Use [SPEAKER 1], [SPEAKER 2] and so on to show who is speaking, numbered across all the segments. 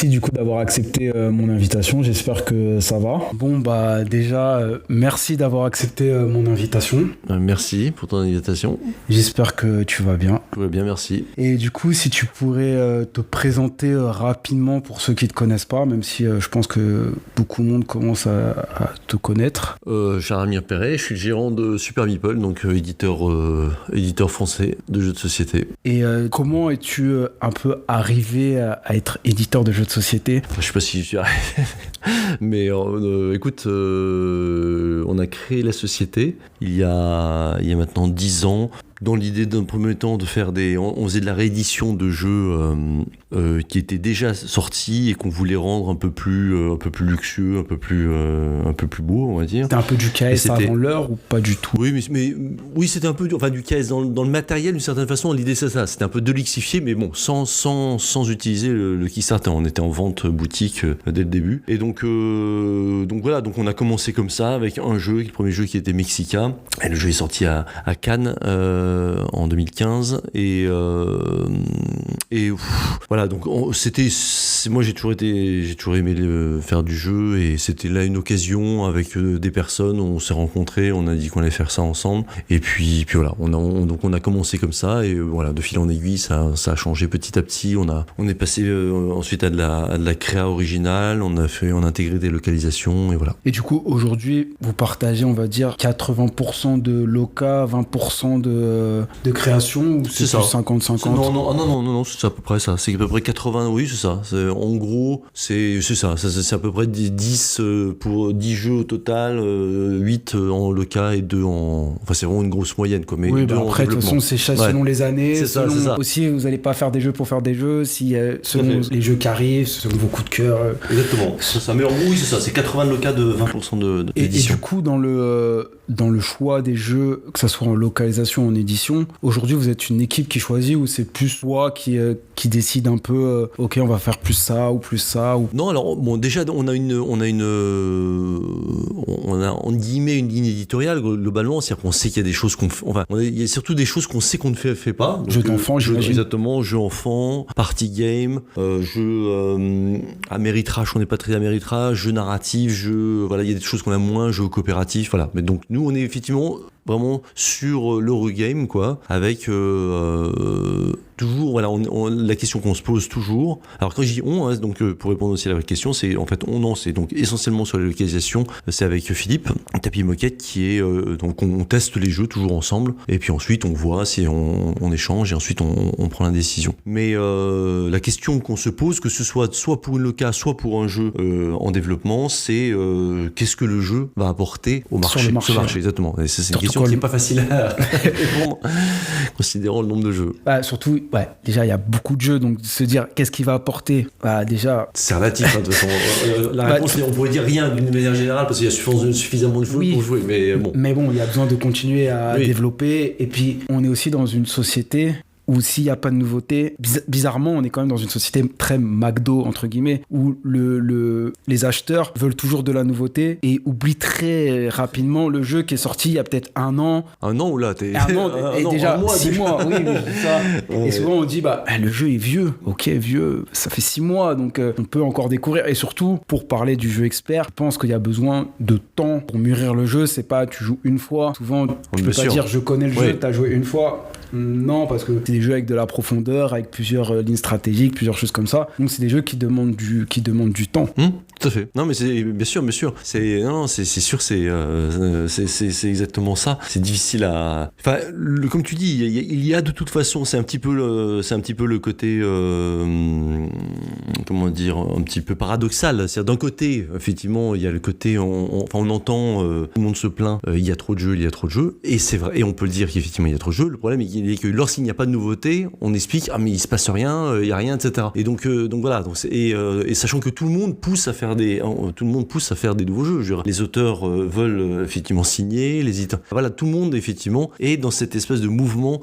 [SPEAKER 1] merci du coup d'avoir accepté mon invitation. J'espère que ça va. Bon, bah déjà, merci d'avoir accepté mon invitation.
[SPEAKER 2] Merci pour ton invitation.
[SPEAKER 1] J'espère que tu vas bien.
[SPEAKER 2] Tout va bien, merci.
[SPEAKER 1] Et du coup, si tu pourrais te présenter rapidement pour ceux qui ne te connaissent pas, même si je pense que beaucoup de monde commence à te connaître.
[SPEAKER 2] Charamir Perret, je suis le gérant de Super Meeple, donc éditeur français de jeux de société.
[SPEAKER 1] Et comment es-tu un peu arrivé à être éditeur de jeux de société ?
[SPEAKER 2] Je sais pas si je suis arrivé, mais écoute, on a créé la société il y a maintenant 10 ans. Dans l'idée d'un premier temps de faire on faisait de la réédition de jeux qui étaient déjà sortis et qu'on voulait rendre un peu plus luxueux, un peu plus beau, on va dire.
[SPEAKER 1] C'était un peu du KS avant l'heure ou pas du tout ?
[SPEAKER 2] Oui, mais oui, c'était un peu du KS dans le matériel d'une certaine façon. L'idée c'est ça, c'était un peu de lixifier, mais bon, sans utiliser le Kickstarter. On était en vente boutique dès le début. Et donc voilà, donc on a commencé comme ça avec un jeu, le premier jeu qui était Mexica. Et le jeu est sorti à Cannes. En 2015 et voilà, donc moi j'ai toujours aimé faire du jeu et c'était là une occasion avec des personnes, on s'est rencontrés, on a dit qu'on allait faire ça ensemble et puis voilà, donc on a commencé comme ça et voilà, de fil en aiguille ça a changé petit à petit, on est passé ensuite à de la créa originale, on a intégré des localisations et voilà.
[SPEAKER 1] Et du coup aujourd'hui vous partagez, on va dire 80% de loca, 20% de création ou c'est 50-50 ?
[SPEAKER 2] Non, c'est à peu près ça. C'est à peu près 80, oui, c'est ça. En gros, c'est ça. C'est à peu près 10 pour 10 jeux au total, 8 en loca et 2 en... Enfin, c'est vraiment une grosse moyenne, quoi. Mais
[SPEAKER 1] oui, après, de toute façon, c'est selon les années.
[SPEAKER 2] C'est ça.
[SPEAKER 1] Aussi, vous n'allez pas faire des jeux pour faire des jeux, selon les jeux qui arrivent, selon vos coups de cœur.
[SPEAKER 2] Exactement, c'est ça. Mais en gros, oui, c'est ça. C'est 80 de loca, de 20% d'édition.
[SPEAKER 1] Et du coup, dans le choix des jeux, que ça soit en localisation ou en édition, aujourd'hui vous êtes une équipe qui choisit ou c'est plus toi qui décide un peu ok, on va faire plus ça ou plus ça ou...
[SPEAKER 2] Non, alors bon, déjà on a en guillemets une ligne éditoriale globalement, c'est-à-dire qu'on sait qu'il y a des choses il y a surtout des choses qu'on sait qu'on ne fait pas.
[SPEAKER 1] Jeux d'enfants, j'imagine.
[SPEAKER 2] Exactement, jeux enfants, party game, jeux améritrage, on n'est pas très améritrage, jeux narratifs, voilà, il y a des choses qu'on a moins, jeux coopératifs, voilà. Mais donc nous on est effectivement vraiment sur l'Eurogame, quoi, avec toujours, voilà, la question qu'on se pose toujours. Alors quand je dis on, donc pour répondre aussi à la question, c'est en fait c'est donc essentiellement sur la localisation, c'est avec Philippe, Tapis Moquette, qui est donc on teste les jeux toujours ensemble, et puis ensuite on voit si on échange, et ensuite on prend la décision. Mais la question qu'on se pose, que ce soit pour une loca, soit pour un jeu en développement, c'est qu'est-ce que le jeu va apporter au marché, sur le marché, exactement. Et c'est une question qui n'est pas facile à répondre, considérant le nombre de jeux.
[SPEAKER 1] Bah, surtout, déjà il y a beaucoup de jeux, donc se dire qu'est-ce qu'il va apporter, déjà...
[SPEAKER 2] C'est relatif, de toute façon. La réponse, on pourrait dire rien d'une manière générale, parce qu'il y a suffisamment de jeux pour jouer, mais bon.
[SPEAKER 1] Il y a besoin de continuer à développer, et puis on est aussi dans une société où s'il n'y a pas de nouveauté, bizarrement, on est quand même dans une société très McDo, entre guillemets, où les acheteurs veulent toujours de la nouveauté et oublient très rapidement le jeu qui est sorti il y a peut-être un an.
[SPEAKER 2] Un an ou là
[SPEAKER 1] déjà 6 mois, oui, c'est ça. Ouais. Et souvent, on dit, le jeu est vieux. Ok, vieux, ça fait 6 mois, donc on peut encore découvrir. Et surtout, pour parler du jeu expert, je pense qu'il y a besoin de temps pour mûrir le jeu. C'est pas, tu joues une fois. Souvent, tu peux pas dire, je connais le jeu, t'as joué une fois. Non, parce que c'est des jeux avec de la profondeur, avec plusieurs lignes stratégiques, plusieurs choses comme ça. Donc c'est des jeux qui demandent du temps.
[SPEAKER 2] Tout à fait. Non, mais c'est bien sûr. C'est sûr, c'est exactement ça. C'est difficile à. Enfin, comme tu dis, il y a de toute façon, c'est un petit peu le côté, comment dire, un petit peu paradoxal. C'est-à-dire d'un côté, effectivement, il y a le côté, on entend, tout le monde se plaint, il y a trop de jeux, et c'est vrai, et on peut le dire qu'effectivement il y a trop de jeux. Le problème est que lorsqu'il n'y a pas de nouveauté, on explique mais il se passe rien, il y a rien, etc. Et donc voilà, et sachant que tout le monde pousse à faire des nouveaux jeux. Je veux dire, les auteurs veulent effectivement signer, les éditeurs. Voilà, tout le monde effectivement est dans cette espèce de mouvement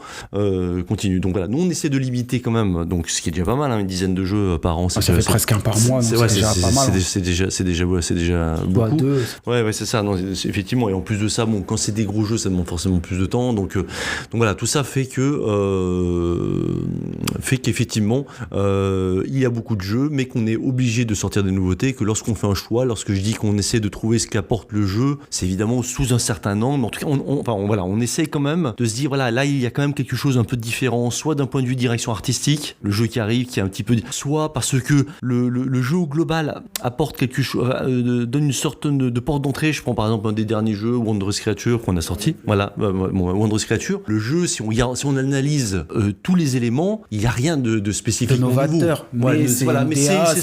[SPEAKER 2] continu. Donc voilà, nous on essaie de limiter quand même, donc ce qui est déjà pas mal, une dizaine de jeux par an.
[SPEAKER 1] Ça fait presque un par mois, c'est déjà pas mal.
[SPEAKER 2] C'est déjà beaucoup.
[SPEAKER 1] Deux.
[SPEAKER 2] Ouais, c'est ça. Non, effectivement, et en plus de ça, quand c'est des gros jeux, ça demande forcément plus de temps. Donc voilà, tout ça fait qu'effectivement il y a beaucoup de jeux, mais qu'on est obligé de sortir des nouveautés, que lorsqu'on fait un choix, lorsque je dis qu'on essaie de trouver ce qu'apporte le jeu, c'est évidemment sous un certain angle, mais en tout cas on essaie quand même de se dire voilà, là il y a quand même quelque chose un peu différent, soit d'un point de vue direction artistique, le jeu qui arrive, qui est un petit peu, soit parce que le jeu au global apporte quelque chose, donne une sorte de porte d'entrée. Je prends par exemple un des derniers jeux, Wondrous Creature, qu'on a sorti, voilà, Wondrous Creature. Le jeu, si on analyse tous les éléments, il n'y a rien de spécifique,
[SPEAKER 1] de novateur, mais c'est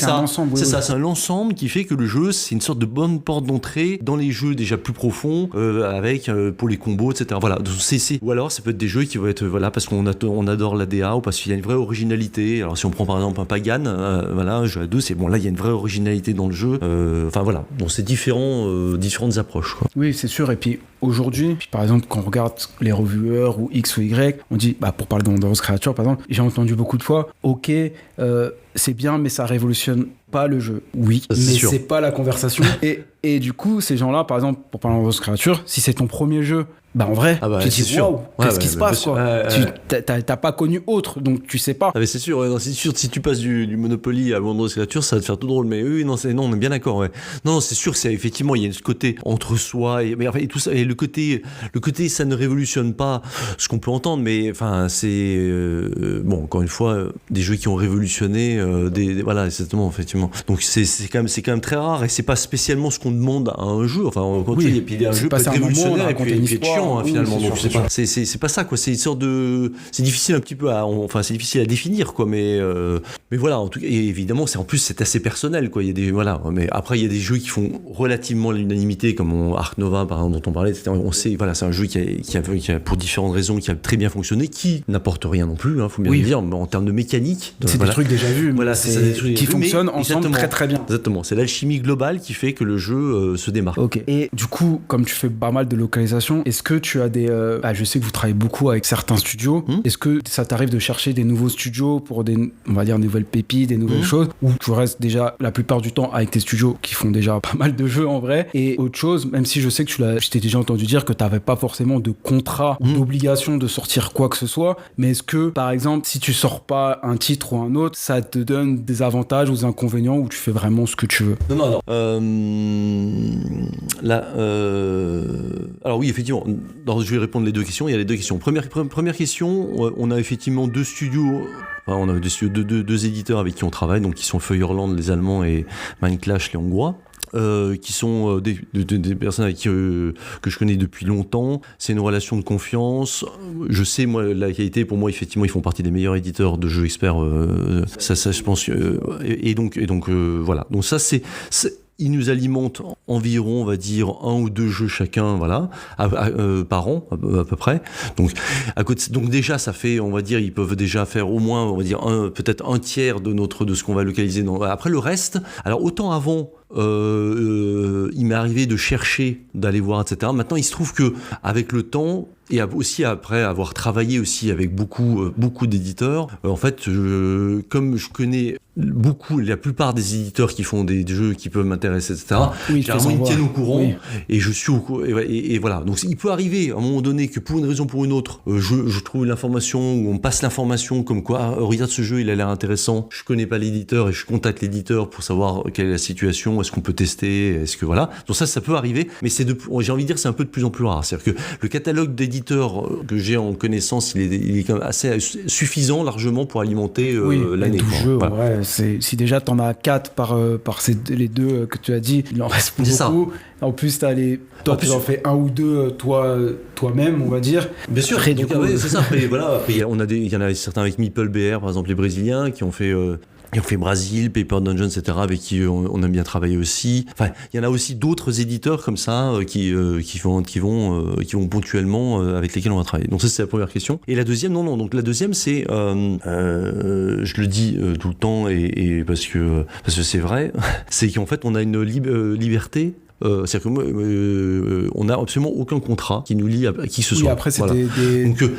[SPEAKER 1] un ensemble.
[SPEAKER 2] C'est ça, c'est un ensemble qui fait que le jeu, c'est une sorte de bonne porte d'entrée dans les jeux déjà plus profonds, avec pour les combos, etc. Voilà. Donc, ou alors ça peut être des jeux qui vont être parce qu'on adore la DA ou parce qu'il y a une vraie originalité. Alors si on prend par exemple un Pagan, un jeu à deux, c'est bon, là il y a une vraie originalité dans le jeu. Voilà. Donc c'est différentes approches, quoi.
[SPEAKER 1] Oui, c'est sûr. Et puis aujourd'hui, par exemple, quand on regarde les reviewers ou X ou Y, on dit, pour parler de Wondrous Creature, par exemple, j'ai entendu beaucoup de fois, ok, c'est bien, mais ça révolutionne pas le jeu. Oui, mais c'est pas la conversation. Et du coup, ces gens-là, par exemple, pour parler de Wondrous Creature, si c'est ton premier jeu, en vrai, tu te dis, waouh, qu'est-ce qui se passe, quoi. T'as pas connu autre, donc tu sais pas.
[SPEAKER 2] Mais c'est sûr, c'est sûr, si tu passes du Monopoly à Wondrous Creature, ça va te faire tout drôle. Mais oui, non, on est bien d'accord, ouais. Non, c'est sûr, c'est effectivement, il y a ce côté entre soi et tout ça, et le côté, ça ne révolutionne pas ce qu'on peut entendre, mais enfin, c'est encore une fois, des jeux qui ont révolutionné, voilà, exactement, effectivement. Donc c'est quand même très rare, et c'est pas spécialement ce qu'on demande à un jeu. Enfin, quand il y a un jeu peut être révolutionnaire et puis être chiant, finalement. Donc c'est pas ça, quoi. C'est une sorte de, c'est difficile un petit peu c'est difficile à définir, quoi. Mais voilà, en tout cas, et évidemment, en plus c'est assez personnel, quoi. Il y a mais après il y a des jeux qui font relativement l'unanimité, comme Ark Nova, par exemple, dont on parlait. On sait, voilà, c'est un jeu qui a pour différentes raisons, qui a très bien fonctionné, qui n'apporte rien non plus, faut bien le dire, mais en termes de mécanique.
[SPEAKER 1] C'est des trucs déjà vus, voilà, c'est des trucs qui fonctionnent ensemble très très bien.
[SPEAKER 2] Exactement, c'est l'alchimie globale qui fait que le jeu se démarque.
[SPEAKER 1] Ok. Et du coup, comme tu fais pas mal de localisation, est-ce que tu as des, je sais que vous travaillez beaucoup avec certains studios. Est-ce que ça t'arrive de chercher des nouveaux studios pour on va dire, nouvelles pépites, des nouvelles choses, ou tu restes déjà la plupart du temps avec tes studios qui font déjà pas mal de jeux en vrai? Et autre chose, même si je sais que je t'ai déjà entendu dire que t'avais pas forcément de contrat ou d'obligation de sortir quoi que ce soit, mais est-ce que, par exemple, si tu sors pas un titre ou un autre, ça te donne des avantages ou des inconvénients, ou tu fais vraiment ce que tu veux?
[SPEAKER 2] Non. Alors oui, effectivement, je vais répondre les deux questions. Il y a les deux questions. Première question, on a effectivement deux studios. On a deux éditeurs avec qui on travaille, donc qui sont Feuerland, les Allemands, et Mindclash, les Hongrois. Qui sont des personnes avec qui que je connais depuis longtemps. C'est une relation de confiance. Je sais, moi, la qualité, pour moi, effectivement, ils font partie des meilleurs éditeurs de jeux experts. Ça, je pense. Et donc, voilà. Donc ça, ils nous alimentent environ, on va dire, 1 ou 2 jeux chacun, voilà, par an, à peu près. Donc déjà, ça fait, on va dire, ils peuvent déjà faire au moins, on va dire, peut-être un tiers de ce qu'on va localiser. Après, le reste, alors autant avant, il m'est arrivé de chercher, d'aller voir, etc. Maintenant, il se trouve que avec le temps, et aussi après avoir travaillé aussi avec beaucoup d'éditeurs, en fait, comme je connais la plupart des éditeurs qui font des jeux qui peuvent m'intéresser, etc. Généralement, ils tiennent au courant, et je suis au courant, et voilà. Donc, il peut arriver à un moment donné que pour une raison ou pour une autre, je trouve l'information, ou on me passe l'information comme quoi, regarde ce jeu, il a l'air intéressant. Je connais pas l'éditeur et je contacte l'éditeur pour savoir quelle est la situation, est-ce qu'on peut tester, est-ce que voilà. Donc ça peut arriver, mais j'ai envie de dire, c'est un peu de plus en plus rare. C'est-à-dire que le catalogue d'éditeurs que j'ai en connaissance, il est quand même assez suffisant largement pour alimenter l'année.
[SPEAKER 1] Jeux, voilà. Ouais, si déjà t'en as 4 par les 2 que tu as dit, il en reste beaucoup. Ça. En plus, toi, tu en fais 1 ou 2 toi-même, on va dire.
[SPEAKER 2] Bien sûr. Après, donc, c'est ça. Après, voilà. Après, il y en a certains avec Meeple BR, par exemple, les Brésiliens, qui ont fait Brasil, Paper Dungeon, etc., avec qui on aime bien travailler aussi. Enfin, il y en a aussi d'autres éditeurs comme ça qui vont ponctuellement avec lesquels on va travailler. Donc ça, c'est la première question. Et la deuxième, non. Donc la deuxième, c'est, je le dis tout le temps et parce que c'est vrai, c'est qu'en fait, on a une liberté c'est-à-dire que moi, on n'a absolument aucun contrat qui nous lie à qui que ce soit.
[SPEAKER 1] Oui, après, c'est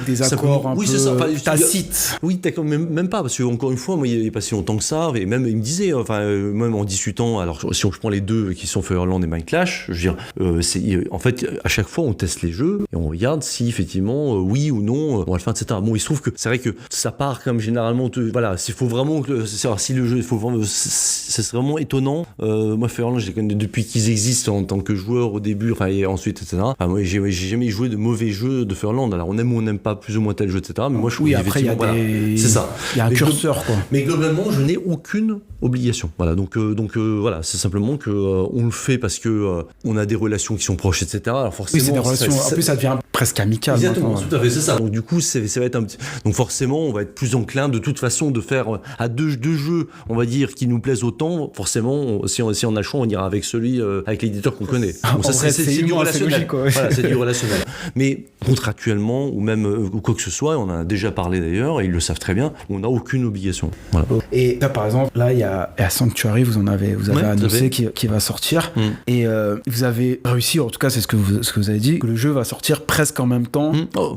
[SPEAKER 1] des accords un peu tacites.
[SPEAKER 2] Oui, d'accord, même pas, parce que encore une fois, moi, il n'y a pas si longtemps que ça, et même il me disait, même en discutant, alors si je prends les deux qui sont Fireland et Mind Clash, je veux dire, en fait, à chaque fois, on teste les jeux et on regarde si effectivement, oui ou non, on va le faire, etc. Bon, il se trouve que c'est vrai que ça part comme généralement, voilà, s'il faut vraiment, si le jeu, c'est vraiment étonnant. Moi, Fireland, je les connais depuis qu'ils existent en tant que joueur au début, et ensuite, etc. Moi, j'ai jamais joué de mauvais jeux de Fireland. Alors, on aime ou on n'aime pas plus ou moins tel jeu, etc. Mais moi, je trouve
[SPEAKER 1] après, il y a
[SPEAKER 2] c'est ça.
[SPEAKER 1] Il y a un curseur, quoi.
[SPEAKER 2] Mais globalement, je n'ai aucune obligation. Voilà, donc voilà, c'est simplement que on le fait parce que on a des relations qui sont proches, etc. Alors forcément,
[SPEAKER 1] oui, c'est des relations. En plus, ça devient presque amical.
[SPEAKER 2] Exactement, tout à fait, c'est ça. Donc du coup, ça va être un petit. Donc forcément, on va être plus enclin de toute façon de faire à deux jeux, on va dire, qui nous plaisent autant. Forcément, si on a le choix, on ira avec celui avec l'éditeur qu'on connaît.
[SPEAKER 1] Donc, ça, c'est du relationnel.
[SPEAKER 2] Logique, voilà, c'est du relationnel. Mais contractuellement ou même quoi que ce soit, on en a déjà parlé d'ailleurs, et ils le savent très bien. On n'a aucune obligation. Voilà.
[SPEAKER 1] Et là, par exemple, là, il y a Sanctuary, vous avez annoncé qui va sortir, et vous avez réussi, en tout cas, c'est ce que vous avez dit, que le jeu va sortir presque en même temps.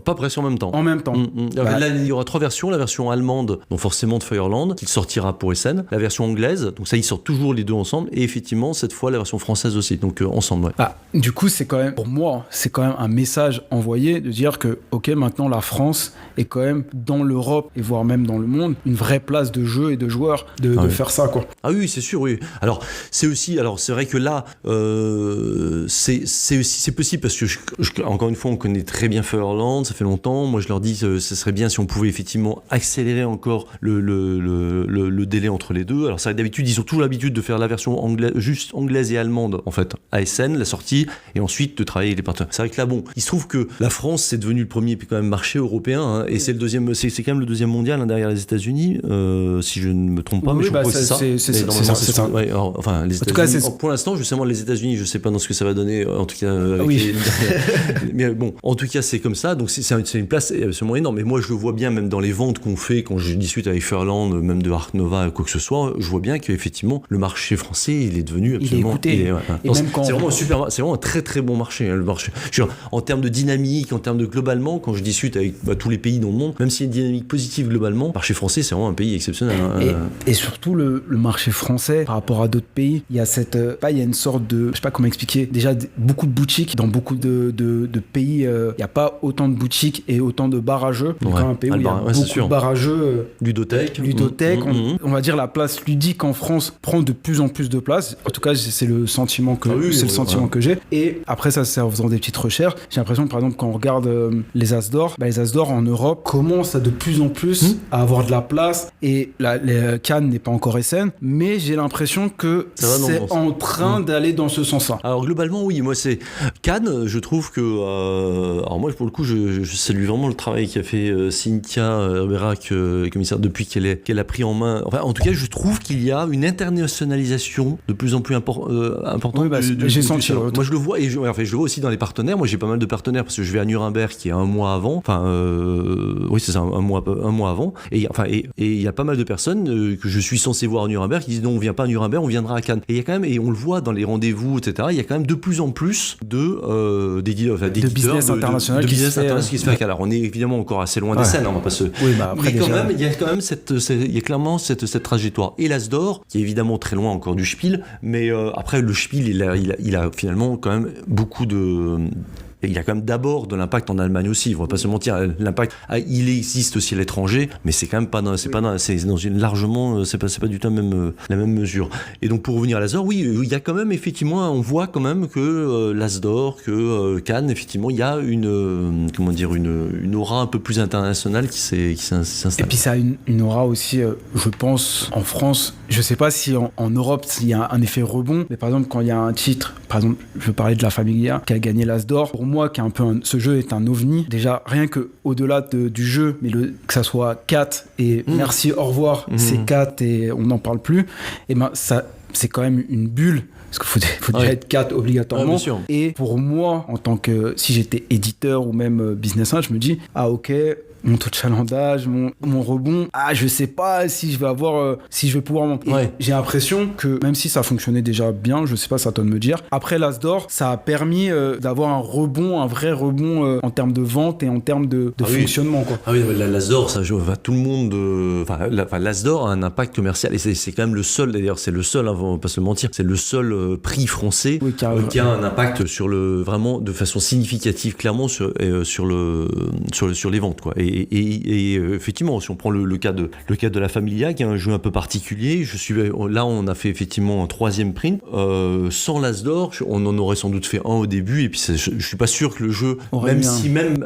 [SPEAKER 2] Pas presque en même temps.
[SPEAKER 1] En même temps.
[SPEAKER 2] Là, il y aura 3 versions. La version allemande, donc forcément de Fireland, qui sortira pour Essen. La version anglaise, donc ça, ils sortent toujours les deux ensemble. Et effectivement, cette fois, la version française aussi, donc ensemble. Ouais.
[SPEAKER 1] Du coup, c'est quand même, pour moi, c'est quand même un message envoyé de dire que, ok, maintenant la France est quand même dans l'Europe et voire même dans le monde une vraie place de jeu et de joueurs de faire ça, quoi.
[SPEAKER 2] Ah oui, c'est sûr, oui. Alors c'est vrai que là, c'est possible parce que encore une fois, on connaît très bien Fireland, ça fait longtemps. Moi, je leur dis, ce serait bien si on pouvait effectivement accélérer encore le délai entre les deux. Alors, c'est vrai que d'habitude, ils ont toujours l'habitude de faire la version anglaise et allemande, en fait, à Essen, la sortie, et ensuite de travailler avec les partenaires. C'est vrai que là, bon, il se trouve que la France, c'est devenu le premier quand même marché européen, et c'est le deuxième, c'est quand même le deuxième mondial, derrière les États-Unis, si je ne me trompe pas, mais je crois que c'est ça.
[SPEAKER 1] C'est ça.
[SPEAKER 2] Ouais, enfin, les États-Unis. Pour l'instant, justement, les États-Unis, je sais pas dans ce que ça va donner, en tout cas. Mais bon, en tout cas, c'est comme ça. Donc, c'est une place absolument énorme. Mais moi, je le vois bien, même dans les ventes qu'on fait, quand je discute avec Fireland, même de Ark Nova, quoi que ce soit, je vois bien qu'effectivement, le marché français, il est devenu absolument. C'est vraiment un très très bon marché. Le marché. En termes de dynamique, en termes de globalement, quand je discute avec tous les pays dans le monde, même s'il y a une dynamique positive globalement, le marché français, c'est vraiment un pays exceptionnel.
[SPEAKER 1] Et surtout, le marché français, par rapport à d'autres pays, il y a il y a une sorte de, je sais pas comment expliquer, déjà beaucoup de boutiques dans beaucoup de pays, il n'y a pas autant de boutiques et autant de bars à jeux. Donc un pays où il y a beaucoup de bars à jeux.
[SPEAKER 2] Ludothèque.
[SPEAKER 1] On va dire la place ludique en France prend de plus en plus de place. En tout cas, c'est le sentiment que que j'ai. Et après ça, c'est en faisant des petites recherches. J'ai l'impression que par exemple, quand on regarde les As d'Or, les As d'Or en Europe commencent de plus en plus à avoir de la place. Et Cannes n'est pas encore Essen, mais j'ai l'impression que c'est en train d'aller dans ce sens-là.
[SPEAKER 2] Alors globalement, oui, moi c'est Cannes, je trouve que alors moi pour le coup je salue vraiment le travail qu'a fait Cynthia Herberac, commissaire, depuis qu'elle a pris en main, enfin en tout cas je trouve qu'il y a une internationalisation de plus en plus importante.
[SPEAKER 1] Oui, j'ai senti.
[SPEAKER 2] Moi je le vois, et je le vois aussi dans les partenaires. Moi j'ai pas mal de partenaires parce que je vais à Nuremberg qui est un mois avant, oui c'est ça, un mois avant, et il y a pas mal de personnes que je suis censé voir à Nuremberg qui disent non, on vient pas à Nuremberg, on viendra à Cannes. Et il y a quand même, et on le voit dans les rendez-vous, etc., il y a quand même de plus en plus de
[SPEAKER 1] business international
[SPEAKER 2] qui se fait à Cannes. Alors on est évidemment encore assez loin des scènes, on va pas se.
[SPEAKER 1] Oui, après,
[SPEAKER 2] mais quand même, il y a quand même il y a clairement cette trajectoire. Et l'As d'Or, qui est évidemment très loin encore du Spiel, mais après le Spiel, il a finalement quand même beaucoup de. Et il y a quand même d'abord de l'impact en Allemagne aussi, on va pas se mentir, l'impact il existe aussi à l'étranger, mais c'est quand même pas largement, c'est pas du tout la même mesure. Et donc pour revenir à l'As d'Or, oui, il y a quand même effectivement, on voit quand même que l'As d'Or, que Cannes, effectivement, il y a une aura un peu plus internationale qui s'installe.
[SPEAKER 1] Et puis ça a une aura aussi, je pense, en France, je sais pas si en Europe il y a un effet rebond, mais par exemple quand il y a un titre, par exemple je veux parler de La Familia qui a gagné l'As d'Or, pour moi qui est un peu ce jeu est un ovni, déjà rien que au-delà du jeu, mais que ça soit 4 et merci au revoir, c'est 4 et on n'en parle plus, et ben ça c'est quand même une bulle. Parce qu'il faut déjà être 4 obligatoirement. Et pour moi, en tant que si j'étais éditeur ou même business, je me dis ok, mon taux de chalandage, mon rebond. Ah, je sais pas si je vais avoir, si je vais pouvoir. J'ai l'impression que même si ça fonctionnait déjà bien, je sais pas, ça à toi de me dire. Après l'As d'or, ça a permis d'avoir un rebond, un vrai rebond en termes de vente et en termes de fonctionnement, quoi.
[SPEAKER 2] Ah oui, l'As d'or, ça joue. Tout le monde. L'As d'or a un impact commercial et c'est quand même le seul. D'ailleurs, c'est le seul. On va pas se le mentir. C'est le seul prix français qui a un impact vraiment de façon significative, clairement sur les ventes, quoi. Et effectivement, si on prend le cas de la Familia, qui est un jeu un peu particulier, là, on a fait effectivement un 3e print. Sans l'As d'or, on en aurait sans doute fait un au début, et puis je suis pas sûr que le jeu,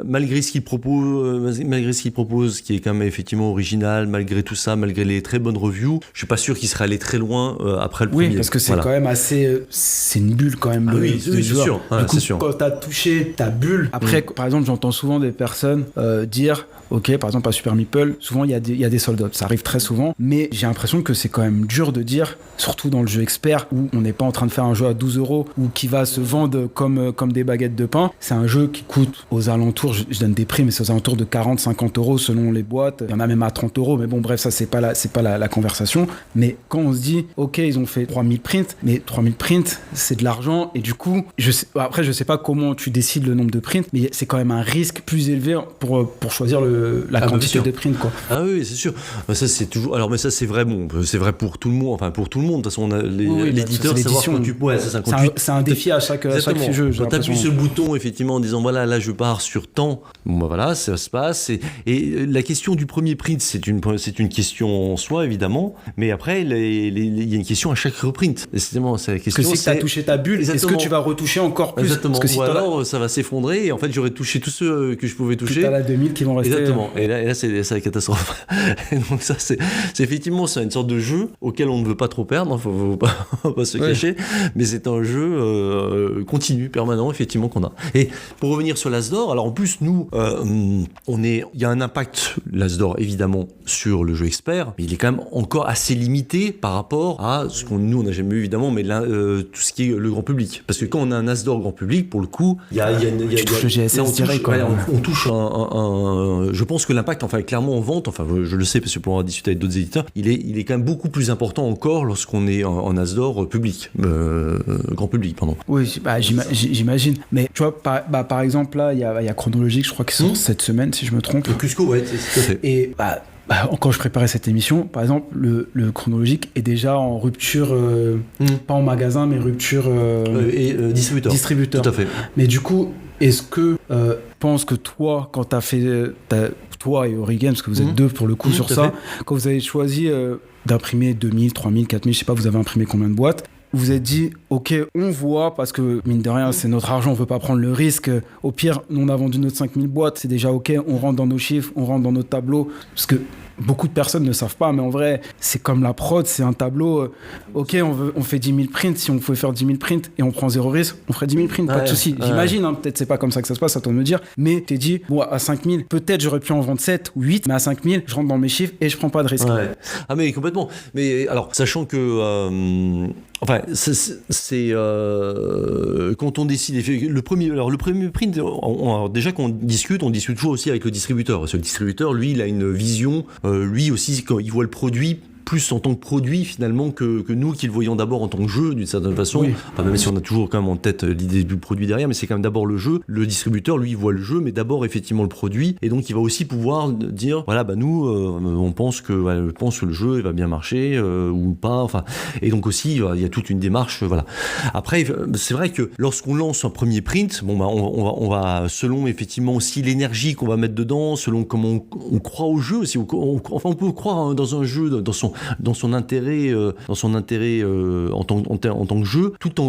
[SPEAKER 2] malgré ce qu'il propose, qui est quand même effectivement original, malgré tout ça, malgré les très bonnes reviews, je suis pas sûr qu'il serait allé très loin après le premier.
[SPEAKER 1] Oui, parce que c'est quand même assez, c'est une bulle quand même.
[SPEAKER 2] C'est sûr.
[SPEAKER 1] Du coup,
[SPEAKER 2] c'est sûr.
[SPEAKER 1] Quand t'as touché ta bulle, après, par exemple, j'entends souvent des personnes dire, ok, par exemple à Super Meeple, souvent il y a des sold-out, ça arrive très souvent, mais j'ai l'impression que c'est quand même dur de dire, surtout dans le jeu expert, où on n'est pas en train de faire un jeu à 12 € ou qui va se vendre comme des baguettes de pain. C'est un jeu qui coûte aux alentours, je donne des prix, mais c'est aux alentours de 40-50 € selon les boîtes. Il y en a même à 30 €, mais bon, bref, ça c'est pas la conversation. Mais quand on se dit, ok, ils ont fait 3000 prints, mais 3000 prints, c'est de l'argent, et du coup, après, je sais pas comment tu décides le nombre de prints, mais c'est quand même un risque plus élevé pour choisir la quantité de prints, quoi.
[SPEAKER 2] Ah oui, c'est sûr. Ça, c'est toujours. Alors, mais ça, c'est vrai. Bon, c'est vrai pour tout le monde. Enfin, pour tout le monde. De toute façon, on a l'éditeur, savoir quand tu. Ouais,
[SPEAKER 1] c'est un défi à chaque jeu.
[SPEAKER 2] Quand tu appuies sur le bouton, effectivement, en disant voilà, là, je pars sur temps. Bon, bah voilà, ça se passe. Et la question du premier print, c'est une question en soi, évidemment. Mais après, il y a une question à chaque reprint. C'est la question.
[SPEAKER 1] Si tu as touché ta bulle, est-ce que tu vas retoucher encore plus?
[SPEAKER 2] Exactement.
[SPEAKER 1] Parce que
[SPEAKER 2] ou alors, ça va s'effondrer. Et en fait, j'aurais touché tous ceux que je pouvais toucher.
[SPEAKER 1] T'as la 2000 qui vont rester.
[SPEAKER 2] Exactement. Et là, c'est la catastrophe. Et donc ça, c'est effectivement, c'est une sorte de jeu auquel on ne veut pas trop perdre. Faut pas se cacher. Mais c'est un jeu continu, permanent, effectivement, qu'on a. Et pour revenir sur l'As d'or, alors en plus, nous, il y a un impact, l'As d'or, évidemment, sur le jeu expert, mais il est quand même encore assez limité par rapport à ce nous, on n'a jamais eu, évidemment, mais là, tout ce qui est le grand public. Parce que quand on a un As d'or grand public, pour le coup,
[SPEAKER 1] tu touches le GSS direct, quoi.
[SPEAKER 2] On touche je pense que l'impact, enfin, clairement en vente, enfin, je le sais parce que pour en discuter avec d'autres éditeurs, il est quand même beaucoup plus important encore lorsqu'on est en As d'or public, grand public, pardon.
[SPEAKER 1] Oui, j'imagine. Mais tu vois, par exemple, là, il y a Chronologique, je crois qu'ils sont cette semaine, si je me trompe.
[SPEAKER 2] Le Cusco, ouais, tout à fait.
[SPEAKER 1] Et quand je préparais cette émission, par exemple, le Chronologique est déjà en rupture, pas en magasin, mais rupture distributeur.
[SPEAKER 2] Tout à fait.
[SPEAKER 1] Mais du coup, est-ce que tu penses que toi, quand tu as fait toi et Origame, parce que vous êtes deux pour le coup sur ça, quand vous avez choisi d'imprimer 2000, 3000, 4000, je sais pas, vous avez imprimé combien de boîtes, vous êtes dit, ok, on voit, parce que mine de rien, c'est notre argent, on veut pas prendre le risque. Au pire, nous, on a vendu notre 5000 boîtes, c'est déjà ok, on rentre dans nos chiffres, on rentre dans notre tableau. Parce que beaucoup de personnes ne savent pas, mais en vrai, c'est comme la prod, c'est un tableau. Ok, on fait 10 000 prints, si on pouvait faire 10 000 prints et on prend 0 risque, on ferait 10 000 prints, pas de souci. J'imagine, peut-être c'est pas comme ça que ça se passe, à toi de me dire, mais t'es dit, bon, à 5000, peut-être j'aurais pu en vendre 7 ou 8, mais à 5000, je rentre dans mes chiffres et je prends pas de risque.
[SPEAKER 2] Ouais. Ah, mais complètement. Mais alors, sachant que. Enfin, c'est quand on décide le premier print, déjà qu'on discute, on discute toujours aussi avec le distributeur. Parce que le distributeur, lui, il a une vision, lui aussi, quand il voit le produit plus en tant que produit finalement que nous qui le voyons d'abord en tant que jeu d'une certaine façon. Oui. Enfin, même si on a toujours quand même en tête l'idée du produit derrière, mais c'est quand même d'abord le jeu. Le distributeur, lui, il voit le jeu, mais d'abord effectivement le produit, et donc il va aussi pouvoir dire voilà, nous on pense que le jeu il va bien marcher ou pas. Enfin, et donc aussi il y a toute une démarche. Voilà. Après, c'est vrai que lorsqu'on lance un premier print, on va selon effectivement aussi l'énergie qu'on va mettre dedans, selon comment on croit au jeu aussi. Enfin, on peut croire dans un jeu, dans son intérêt en tant que jeu, tout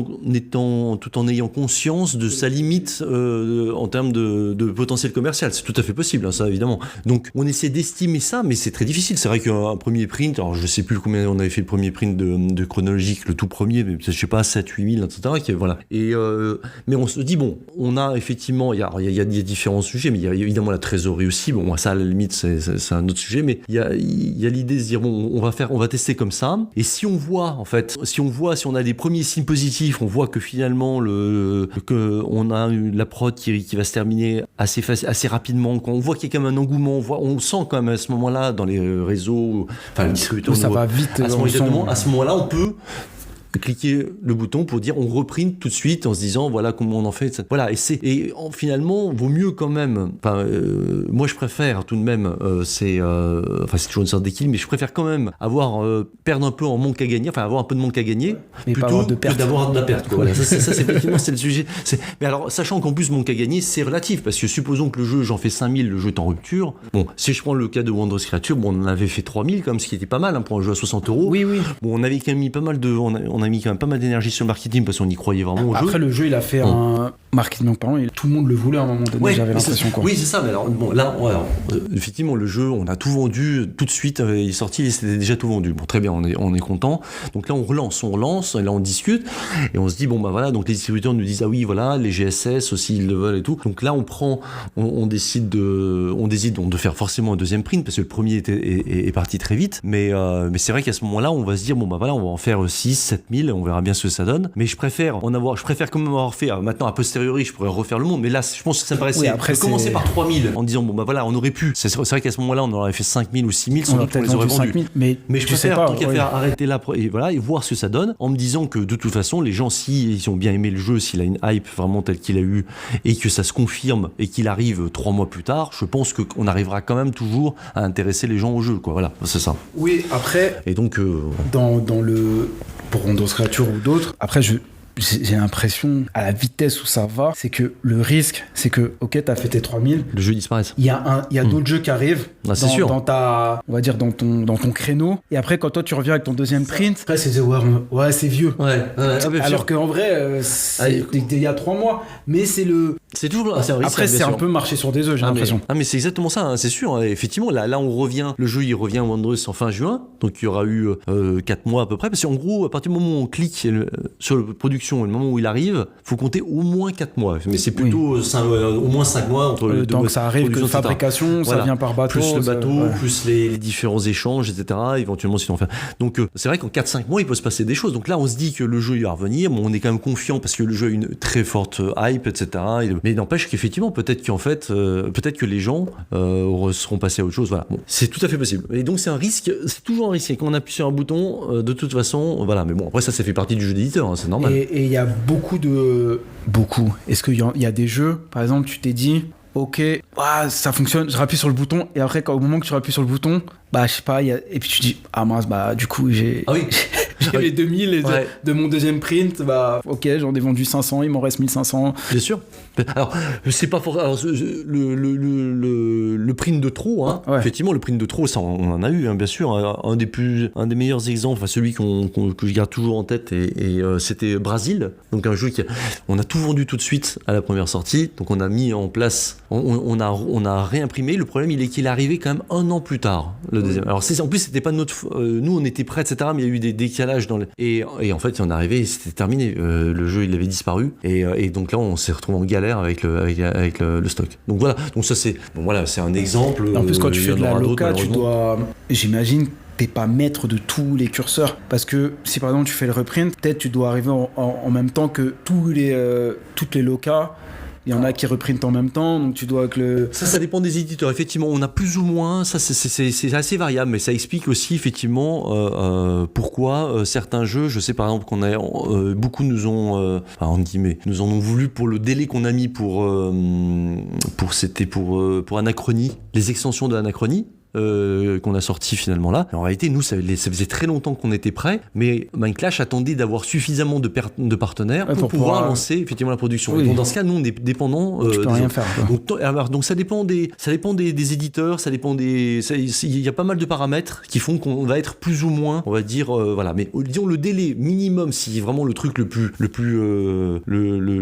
[SPEAKER 2] en ayant conscience de sa limite en termes de potentiel commercial. C'est tout à fait possible, ça évidemment. Donc on essaie d'estimer ça, mais c'est très difficile. C'est vrai qu'un premier print, alors je sais plus combien on avait fait le premier print de Chronologique, le tout premier, mais je sais pas, 7-8 000, etc. Voilà. Mais on se dit, bon, on a effectivement, il y a différents sujets, mais il y a évidemment la trésorerie aussi. Bon, ça à la limite c'est un autre sujet, mais il y a l'idée de se dire, bon, on va va tester comme ça. Et si on voit, en fait, si on a des premiers signes positifs, on voit que finalement, on a la prod qui va se terminer assez rapidement, quand on voit qu'il y a quand même un engouement, on sent quand même à ce moment-là, dans les réseaux, enfin, les distributeurs,
[SPEAKER 1] ça va vite.
[SPEAKER 2] À ce moment-là, on peut cliquer le bouton pour dire on reprint tout de suite en se disant voilà comment on en fait, etc. Voilà, finalement vaut mieux quand même, moi je préfère tout de même c'est toujours une sorte d'équilibre, mais je préfère quand même perdre un peu en manque à gagner, avoir un peu de manque à gagner,
[SPEAKER 1] mais
[SPEAKER 2] plutôt
[SPEAKER 1] que
[SPEAKER 2] d'avoir de la perte, quoi. Voilà, ça c'est effectivement c'est le sujet, mais alors sachant qu'en plus manque à gagner c'est relatif, parce que supposons que le jeu j'en fais 5000, le jeu est en rupture, bon si je prends le cas de Wondrous Creature, bon on en avait fait 3000 quand même, ce qui était pas mal pour un jeu à 60€.
[SPEAKER 1] Oui.
[SPEAKER 2] Bon on avait quand même mis pas mal on a mis quand même pas mal d'énergie sur le marketing parce qu'on y croyait vraiment au jeu.
[SPEAKER 1] Après le jeu il a fait un marketing parlant, tout le monde le voulait à un moment donné, j'avais l'impression quoi.
[SPEAKER 2] Oui c'est ça, mais alors bon là effectivement le jeu on a tout vendu tout de suite, il est sorti et c'était déjà tout vendu. Bon très bien, on est content. Donc là on relance et là on discute et on se dit bon bah voilà, donc les distributeurs nous disent ah oui voilà les GSS aussi ils le veulent et tout. Donc là on décide de faire forcément un deuxième print parce que le premier est parti très vite, mais c'est vrai qu'à ce moment-là on va se dire bon bah voilà on va en faire 6 7000, on verra bien ce que ça donne, mais je préfère quand même avoir fait maintenant a posteriori je pourrais refaire le monde, mais là je pense que ça me paraissait commencer par 3000 en disant bon bah voilà on aurait pu, c'est vrai qu'à ce moment-là on aurait fait 5000 ou 6000 sans doute on les aurait vendus, mais je préfère tant qu'à faire arrêter là et voir ce que ça donne en me disant que de toute façon les gens s'ils ont bien aimé le jeu, s'il a une hype vraiment telle qu'il a eu et que ça se confirme et qu'il arrive 3 mois plus tard, je pense qu'on arrivera quand même toujours à intéresser les gens au jeu quoi, voilà c'est ça.
[SPEAKER 1] Oui après
[SPEAKER 2] et donc
[SPEAKER 1] dans le pour Wondrous Creature ou d'autres, après j'ai l'impression, à la vitesse où ça va, c'est que le risque, c'est que, ok, t'as fait tes 3000.
[SPEAKER 2] Le jeu disparaît.
[SPEAKER 1] Il y a d'autres jeux qui arrivent
[SPEAKER 2] sûr.
[SPEAKER 1] On va dire, dans ton créneau. Et après, quand toi, tu reviens avec ton deuxième print, après, c'est ouais, c'est vieux.
[SPEAKER 2] Ouais,
[SPEAKER 1] alors qu'en vrai, c'est il y a 3 mois. Mais c'est le...
[SPEAKER 2] C'est toujours un risque.
[SPEAKER 1] Après, c'est un peu marcher sur des œufs, j'ai l'impression.
[SPEAKER 2] Mais c'est exactement ça, hein, c'est sûr. Effectivement, là, on revient. Le jeu, il revient à Wondrous en fin juin. Donc, il y aura eu 4 mois à peu près. Parce qu'en gros, à partir du moment où on clique sur la production et le moment où il arrive, il faut compter au moins 4 mois. Mais c'est plutôt au moins 5 mois entre
[SPEAKER 1] le temps que ça arrive, que fabrication, ça vient par bateau.
[SPEAKER 2] Plus le bateau, plus les différents échanges, etc. Éventuellement, si on fait. Donc, c'est vrai qu'en 4-5 mois, il peut se passer des choses. Donc là, on se dit que le jeu, il va revenir. Bon, on est quand même confiant parce que le jeu a une très forte hype, etc. Mais n'empêche qu'effectivement, peut-être que les gens seront passés à autre chose. Voilà. Bon, c'est tout à fait possible. Et donc, c'est un risque. C'est toujours un risque. Et quand on appuie sur un bouton, de toute façon, voilà. Mais bon, après, ça fait partie du jeu d'éditeur. Hein, c'est normal.
[SPEAKER 1] Et il y a beaucoup. Est-ce qu'il y a des jeux, par exemple, tu t'es dit, ok, ça fonctionne, je rappuie sur le bouton, et après, au moment que tu rappuies sur le bouton, je sais pas, et puis tu dis, ah mince, du coup, j'ai les 2000 de mon deuxième print, ok, j'en ai vendu 500, il m'en reste 1500.
[SPEAKER 2] Bien sûr. Alors, c'est pas forcément. Le print de trop, hein. Ouais. Effectivement, le print de trop, ça, on en a eu, hein, bien sûr. Un des meilleurs exemples, celui que je garde toujours en tête, et c'était Brasil. Donc, un jeu on a tout vendu tout de suite à la première sortie. Donc, on a mis en place, on a réimprimé. Le problème, il est qu'il est arrivé quand même 1 an plus tard, le deuxième. Alors, en plus, c'était pas nous, on était prêts, etc., mais il y a eu des décalages et en fait, on est arrivé, c'était terminé. Le jeu, il avait disparu. Et donc là, on s'est retrouvé en galère avec le stock. Donc voilà. Donc ça, c'est un exemple.
[SPEAKER 1] En plus, quand tu fais de la loca, tu dois, j'imagine, t'es pas maître de tous les curseurs, parce que si par exemple tu fais le reprint, peut-être tu dois arriver en même temps que toutes les locas. Il y en a qui reprintent en même temps, donc tu dois
[SPEAKER 2] Ça dépend des éditeurs. Effectivement, on a plus ou moins, ça c'est assez variable, mais ça explique aussi effectivement pourquoi certains jeux, je sais par exemple qu'on a beaucoup nous en ont voulu pour le délai qu'on a mis pour Anachronie, les extensions de Anachronie. Qu'on a sorti finalement là. En réalité, nous, ça faisait très longtemps qu'on était prêts, mais Mindclash attendait d'avoir suffisamment de partenaires pour pouvoir lancer effectivement la production. Oui. Donc dans ce cas, nous, on est dépendants.
[SPEAKER 1] Tu peux rien faire.
[SPEAKER 2] Donc ça dépend des éditeurs, il y a pas mal de paramètres qui font qu'on va être plus ou moins, on va dire, voilà. Mais disons le délai minimum, si vraiment le truc le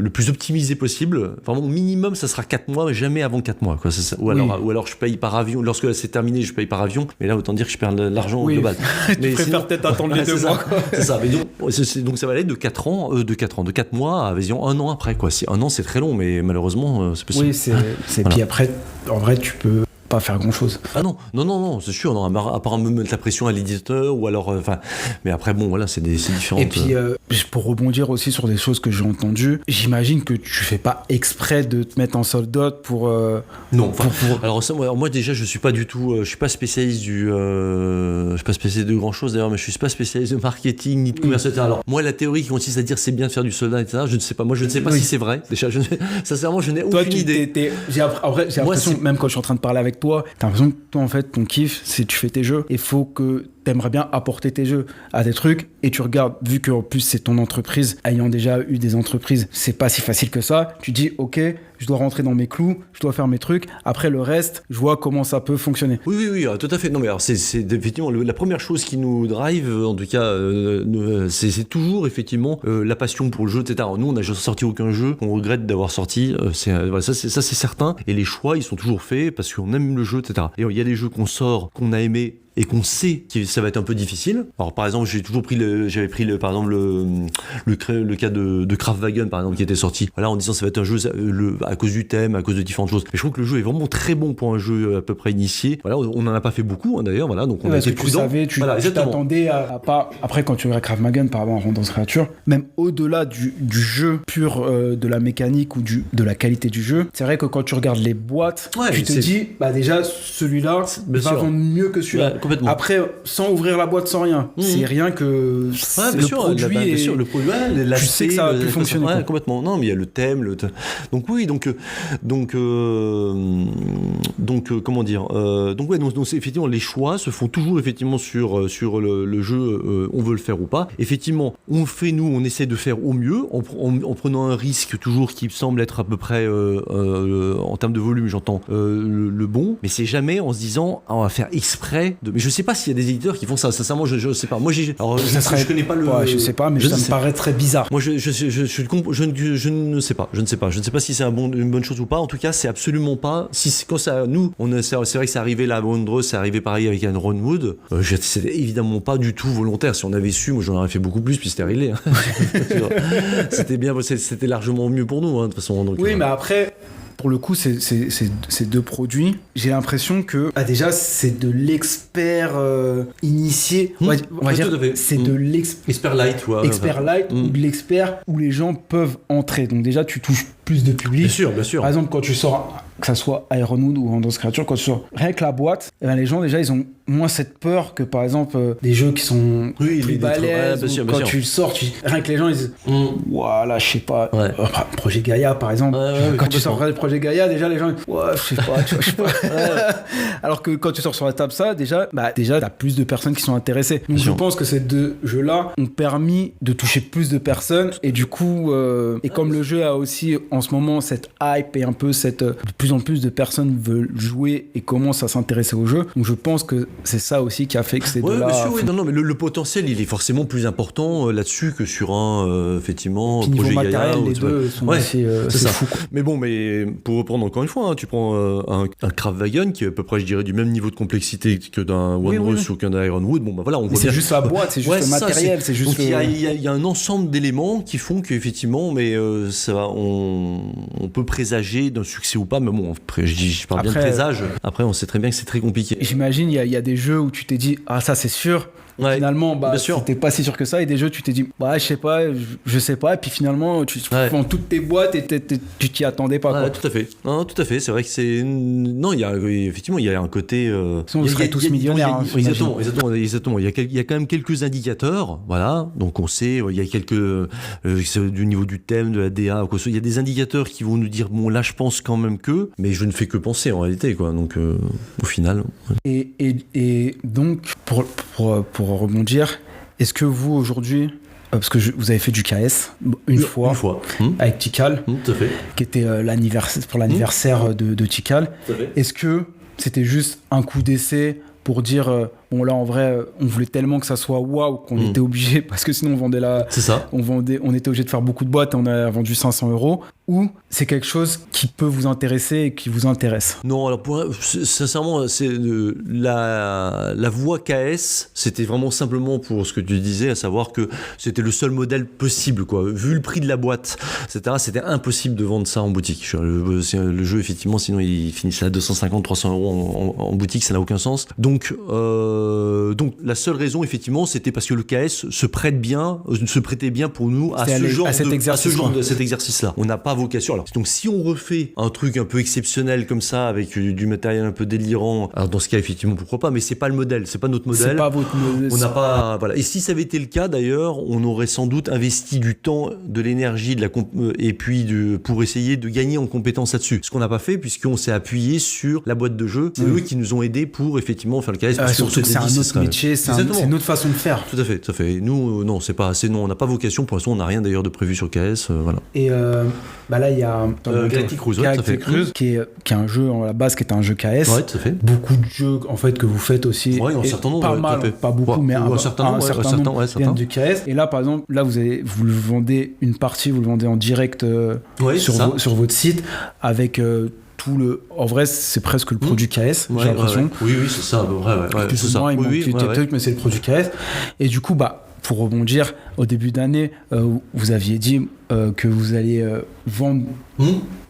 [SPEAKER 2] plus optimisé possible, vraiment minimum, ça sera 4 mois, mais jamais avant 4 mois, quoi. Ou alors je paye par avion lorsque c'est terminé. Je paye par avion, mais là autant dire que je perds l'argent au global.
[SPEAKER 1] Tu préfères peut-être attendre les 2 mois.
[SPEAKER 2] C'est ça. Mais donc ça va aller de 4 mois à 1 an après, quoi. 1 an, c'est très long, mais malheureusement c'est possible.
[SPEAKER 1] Oui, puis après, en vrai, tu peux pas faire grand chose.
[SPEAKER 2] Ah non, c'est sûr, non, à part me mettre la pression à l'éditeur ou alors, mais après bon, voilà, c'est différent.
[SPEAKER 1] Et puis pour rebondir aussi sur des choses que j'ai entendues, j'imagine que tu fais pas exprès de te mettre en sold out pour.
[SPEAKER 2] Non, alors ça, moi déjà, je suis pas du tout, je suis pas spécialiste je suis pas spécialiste de grand chose d'ailleurs, mais je suis pas spécialiste de marketing ni de commerce, etc. Alors moi, la théorie qui consiste à dire c'est bien de faire du sold out, etc. Je ne sais pas. Moi, je ne sais pas si c'est vrai. Déjà, sincèrement, je n'ai aucune idée.
[SPEAKER 1] J'ai l'impression, même quand je suis en train de parler avec toi, t'as l'impression que toi, en fait, ton kiff, c'est tu fais tes jeux. Il faut que t'aimerais bien apporter tes jeux à des trucs et tu regardes, vu qu'en plus c'est ton entreprise, ayant déjà eu des entreprises, c'est pas si facile que ça. Tu dis, ok, je dois rentrer dans mes clous, je dois faire mes trucs. Après le reste, je vois comment ça peut fonctionner.
[SPEAKER 2] Oui, tout à fait. Non, mais alors c'est effectivement la première chose qui nous drive, en tout cas, c'est toujours effectivement la passion pour le jeu, etc. Alors, nous, on n'a jamais sorti aucun jeu qu'on regrette d'avoir sorti. Voilà, ça c'est certain. Et les choix, ils sont toujours faits parce qu'on aime le jeu, etc. Et il y a des jeux qu'on sort, qu'on a aimé et qu'on sait que ça va être un peu difficile. Alors par exemple, j'avais pris par exemple le cas de Kraftwagen par exemple qui était sorti. Voilà, en disant ça va être un jeu à cause du thème, à cause de différentes choses. Mais je trouve que le jeu est vraiment très bon pour un jeu à peu près initié. Voilà, on n'en a pas fait beaucoup d'ailleurs. Voilà, donc on a été prudent.
[SPEAKER 1] Tu t'attendais à pas. Après, quand tu regardes Kraftwagen par rapport à Random Creature, même au-delà du jeu pur, de la mécanique ou de la qualité du jeu, c'est vrai que quand tu regardes les boîtes, tu te dis, bah déjà celui-là va vendre mieux que celui-là. Après, sans ouvrir la boîte, sans rien. C'est rien que le produit.
[SPEAKER 2] Bien sûr, le produit,
[SPEAKER 1] tu sais que ça a pu fonctionner.
[SPEAKER 2] Ouais, complètement. Non, mais il y a le thème, donc oui, donc comment dire. Donc effectivement, les choix se font toujours effectivement sur le jeu. On veut le faire ou pas. Effectivement, on essaie de faire au mieux en prenant un risque toujours qui semble être à peu près en termes de volume, j'entends le bon. Mais c'est jamais en se disant on va faire exprès de. Mais je sais pas s'il y a des éditeurs qui font ça. Sincèrement, je sais pas. Moi, je connais pas le.
[SPEAKER 1] Ouais, je sais pas, mais ça me paraît très bizarre.
[SPEAKER 2] Moi, je ne sais pas. Je ne sais pas si c'est une bonne chose ou pas. En tout cas, c'est absolument pas. Quand ça, nous, c'est vrai que c'est arrivé là à Wondrous, c'est arrivé pareil avec Anne Ronwood. C'était évidemment pas du tout volontaire. Si on avait su, moi, j'en aurais fait beaucoup plus, puis c'était réglé. C'était bien, c'était largement mieux pour nous, de toute façon. Donc,
[SPEAKER 1] oui, mais après. Pour le coup, ces deux produits, j'ai l'impression que déjà c'est de l'expert initié. On va dire c'est de
[SPEAKER 2] l'expert light,
[SPEAKER 1] expert light ou de l'expert où les gens peuvent entrer. Donc déjà, tu touches plus de public.
[SPEAKER 2] Bien sûr.
[SPEAKER 1] Par exemple, quand tu sors, que ça soit Ironwood ou Random Creature, quand tu sors rien que la boîte, les gens déjà ils ont moins cette peur que par exemple des jeux qui sont plus balèzes. Quand tu sors, rien que les gens ils disent voilà, je sais pas. Projet Gaïa par exemple. Quand tu sors le Projet Gaïa, déjà les gens je sais pas. Alors que quand tu sors sur la table ça, déjà t'as plus de personnes qui sont intéressées. Donc je pense que ces deux jeux-là ont permis de toucher plus de personnes et du coup et comme le jeu a aussi en ce moment cette hype et un peu de plus en plus de personnes veulent jouer et commencent à s'intéresser au jeu. Donc je pense que c'est ça aussi qui a fait que ces deux-là...
[SPEAKER 2] Non, mais le potentiel, il est forcément plus important là-dessus que sur un, effectivement,
[SPEAKER 1] puis
[SPEAKER 2] projet
[SPEAKER 1] niveau
[SPEAKER 2] Gaïa.
[SPEAKER 1] Matériel, les deux sont assez fou.
[SPEAKER 2] Mais bon, pour reprendre encore une fois, tu prends un Kraftwagen qui est à peu près, je dirais, du même niveau de complexité que d'un Wondrous ou qu'un Ironwood. Bon, voilà, on voit
[SPEAKER 1] c'est juste la boîte, c'est juste le matériel, c'est juste...
[SPEAKER 2] Donc il y a un ensemble d'éléments qui font qu'effectivement, mais ça va, on peut présager d'un succès ou pas, mais bon, après, je parle bien de présage. Après, on sait très bien que c'est très compliqué.
[SPEAKER 1] J'imagine, il y a des jeux où tu t'es dit, ça c'est sûr. Finalement, t'es pas si sûr que ça. Et des jeux, tu t'es dit, je sais pas. Et puis finalement, tu prends toutes tes boîtes et tu t'y attendais pas. Quoi.
[SPEAKER 2] Tout à fait. Non, tout à fait. C'est vrai que c'est. Non, effectivement, il y a un côté.
[SPEAKER 1] Sinon, on serait tous millionnaires.
[SPEAKER 2] Exactement. Il y a quand même quelques indicateurs. Voilà. Donc, on sait, il y a quelques. Du niveau du thème, de la DA, quoi. Il y a des indicateurs qui vont nous dire, bon, là, je pense quand même que. Mais je ne fais que penser en réalité, quoi. Donc, au final.
[SPEAKER 1] Et donc, pour rebondir, est-ce que vous aujourd'hui, parce que vous avez fait du KS une fois. Avec Tikal,
[SPEAKER 2] tout à fait.
[SPEAKER 1] Qui était l'anniversaire de Tikal, est-ce que c'était juste un coup d'essai pour dire bon là en vrai on voulait tellement que ça soit waouh qu'on était obligé, parce que sinon on vendait on était obligé de faire beaucoup de boîtes et on a vendu 500 €, ou c'est quelque chose qui peut vous intéresser et qui vous intéresse?
[SPEAKER 2] Non, alors sincèrement, c'est la voie KS, c'était vraiment simplement pour ce que tu disais, à savoir que c'était le seul modèle possible, quoi. Vu le prix de la boîte, etc., c'était impossible de vendre ça en boutique. Le jeu, effectivement, sinon il finissait à 250-300 € en boutique, ça n'a aucun sens. Donc la seule raison, effectivement, c'était parce que le KS se prêtait bien pour nous à cet exercice-là. On n'a pas vocation. Alors, donc si on refait un truc un peu exceptionnel comme ça, avec du matériel un peu délirant, alors dans ce cas, effectivement, pourquoi pas, mais c'est pas le modèle, c'est pas notre modèle.
[SPEAKER 1] C'est pas votre modèle.
[SPEAKER 2] On n'a pas, voilà. Et si ça avait été le cas, d'ailleurs, on aurait sans doute investi du temps, de l'énergie, et puis pour essayer de gagner en compétences là-dessus. Ce qu'on n'a pas fait, puisqu'on s'est appuyé sur la boîte de jeu. C'est eux qui nous ont aidés pour effectivement faire le KS.
[SPEAKER 1] Surtout que c'est un autre métier, c'est une autre façon de faire.
[SPEAKER 2] Tout à fait, tout à fait. Nous, non, c'est pas assez. Non, on n'a pas vocation. Pour l'instant, on n'a rien d'ailleurs de prévu sur KS. Voilà.
[SPEAKER 1] Et là, il y a
[SPEAKER 2] Galactic Cruise,
[SPEAKER 1] qui est un jeu à la base, qui est un jeu KS.
[SPEAKER 2] Ouais, tout à fait.
[SPEAKER 1] Beaucoup de jeux en fait que vous faites aussi.
[SPEAKER 2] Ouais, un certain nombre.
[SPEAKER 1] Pas mal, pas beaucoup, mais un certain nombre viennent du KS. Et là, par exemple, vous le vendez une partie, vous le vendez en direct sur votre site avec tout le. En vrai, c'est presque le produit KS, j'ai l'impression.
[SPEAKER 2] Oui, c'est ça, c'est ça.
[SPEAKER 1] Il manque des trucs, mais c'est le produit KS. Et du coup, pour rebondir, au début d'année, vous aviez dit que vous alliez vendre.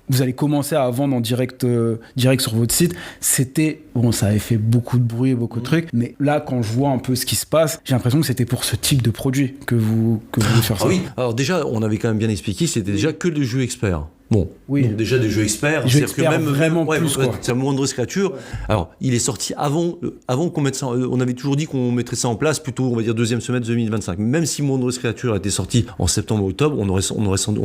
[SPEAKER 1] Vous allez commencer à vendre en direct sur votre site. Ça avait fait beaucoup de bruit, beaucoup de trucs. Mais là, quand je vois un peu ce qui se passe, j'ai l'impression que c'était pour ce type de produit que vous voulez faire ça.
[SPEAKER 2] Oui, alors déjà, on avait quand même bien expliqué, c'était déjà que des jeux experts. Bon,
[SPEAKER 1] oui.
[SPEAKER 2] Donc déjà des jeux experts,
[SPEAKER 1] c'est-à-dire que même vraiment plus quoi.
[SPEAKER 2] C'est un Wondrous Creature. Ouais. Alors, il est sorti avant qu'on mette ça. On avait toujours dit qu'on mettrait ça en place plutôt, on va dire deuxième semestre 2025. Même si Wondrous Creature était sorti en septembre-octobre, on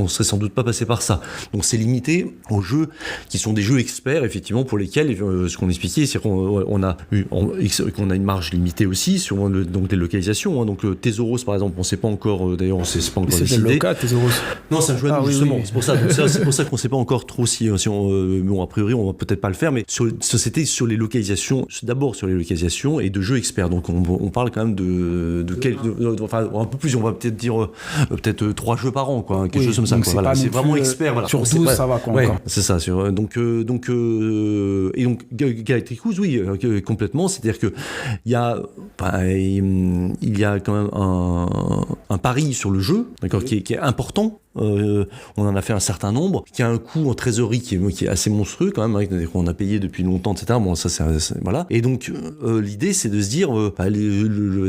[SPEAKER 2] serait sans doute pas passé par ça. Donc c'est limité aux jeux qui sont des jeux experts, effectivement, pour lesquels ce qu'on expliquait, c'est qu'on a une marge limitée aussi sur donc les localisations. Hein. Donc Thésaurus, par exemple, on sait pas encore. D'ailleurs, c'est pas encore décidé.
[SPEAKER 1] C'est le cas, Thésaurus.
[SPEAKER 2] Non, c'est un jeu justement. Oui. C'est pour ça. Donc, c'est pour ça qu'on ne sait pas encore trop si bon, a priori on va peut-être pas le faire, mais c'était sur les localisations, d'abord sur les localisations et de jeux experts. Donc on parle quand même enfin un peu plus, on va peut-être dire 3 jeux par an, quoi, quelque chose comme ça. Voilà. C'est vraiment expert. Voilà.
[SPEAKER 1] Sur 12, ça va quoi.
[SPEAKER 2] Ouais, c'est ça. Donc Galactic Cruise, oui, complètement. C'est-à-dire que il y a quand même un pari sur le jeu, d'accord, qui est important. On en a fait un certain nombre, qui a un coût en trésorerie qui est assez monstrueux quand même, hein, qu'on a payé depuis longtemps, etc. Bon, ça c'est voilà. Et donc l'idée c'est de se dire,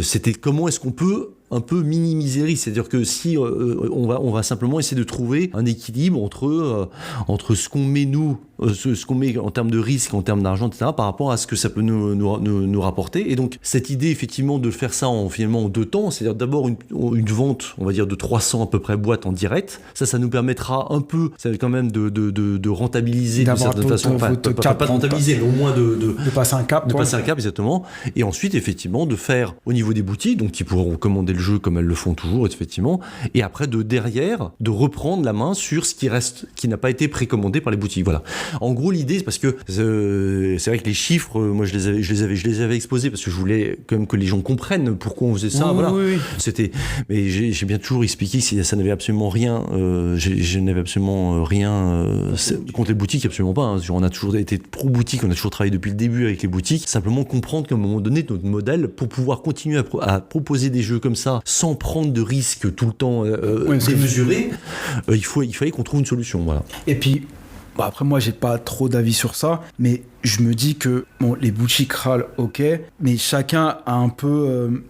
[SPEAKER 2] c'était comment est-ce qu'on peut un peu minimiser les risques, c'est-à-dire que si on va simplement essayer de trouver un équilibre entre ce qu'on met ce qu'on met en termes de risque, en termes d'argent, etc., par rapport à ce que ça peut nous rapporter. Et donc cette idée effectivement de faire ça finalement en 2 temps, c'est-à-dire d'abord une vente, on va dire de 300 à peu près boîtes en direct, ça nous permettra un peu, ça quand même de rentabiliser d'une certaine façon, pas de rentabiliser, mais au moins de
[SPEAKER 1] passer un cap,
[SPEAKER 2] passer un cap, exactement. Et ensuite effectivement de faire au niveau des boutiques, donc qui pourront commander le jeu comme elles le font toujours, effectivement, et après derrière de reprendre la main sur ce qui reste, qui n'a pas été précommandé par les boutiques. Voilà. En gros, l'idée, c'est parce que c'est vrai que les chiffres, moi je les avais exposés parce que je voulais quand même que les gens comprennent pourquoi on faisait ça. Voilà.
[SPEAKER 1] Oui.
[SPEAKER 2] Mais j'ai bien toujours expliqué que ça n'avait absolument rien. Je n'avais absolument rien contre les boutiques, absolument pas. Hein. On a toujours été pro boutique, on a toujours travaillé depuis le début avec les boutiques. Simplement comprendre qu'à un moment donné, notre modèle, pour pouvoir continuer à proposer des jeux comme ça, sans prendre de risques tout le temps démesurés, il fallait qu'on trouve une solution. Voilà.
[SPEAKER 1] Et puis, après, moi, j'ai pas trop d'avis sur ça, mais je me dis que les boutiques râlent, ok, mais chacun a un peu,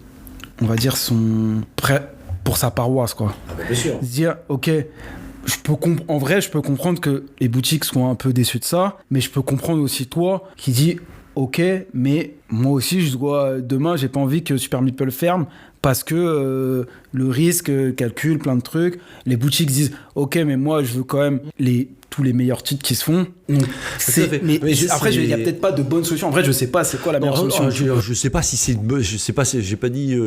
[SPEAKER 1] on va dire, son prêt pour sa paroisse, quoi.
[SPEAKER 2] Ah bah, bien sûr.
[SPEAKER 1] Se dire, ok, en vrai, je peux comprendre que les boutiques soient un peu déçues de ça, mais je peux comprendre aussi toi qui dis, ok, mais moi aussi, demain, j'ai pas envie que Super Meeple ferme parce que le risque, calcul, plein de trucs. Les boutiques disent, ok, mais moi, je veux quand même tous les meilleurs titres qui se font. Après, il n'y a peut-être pas de bonne solution. En vrai, je sais pas c'est quoi la meilleure solution.
[SPEAKER 2] Je sais pas si c'est je sais pas, j'ai pas dit.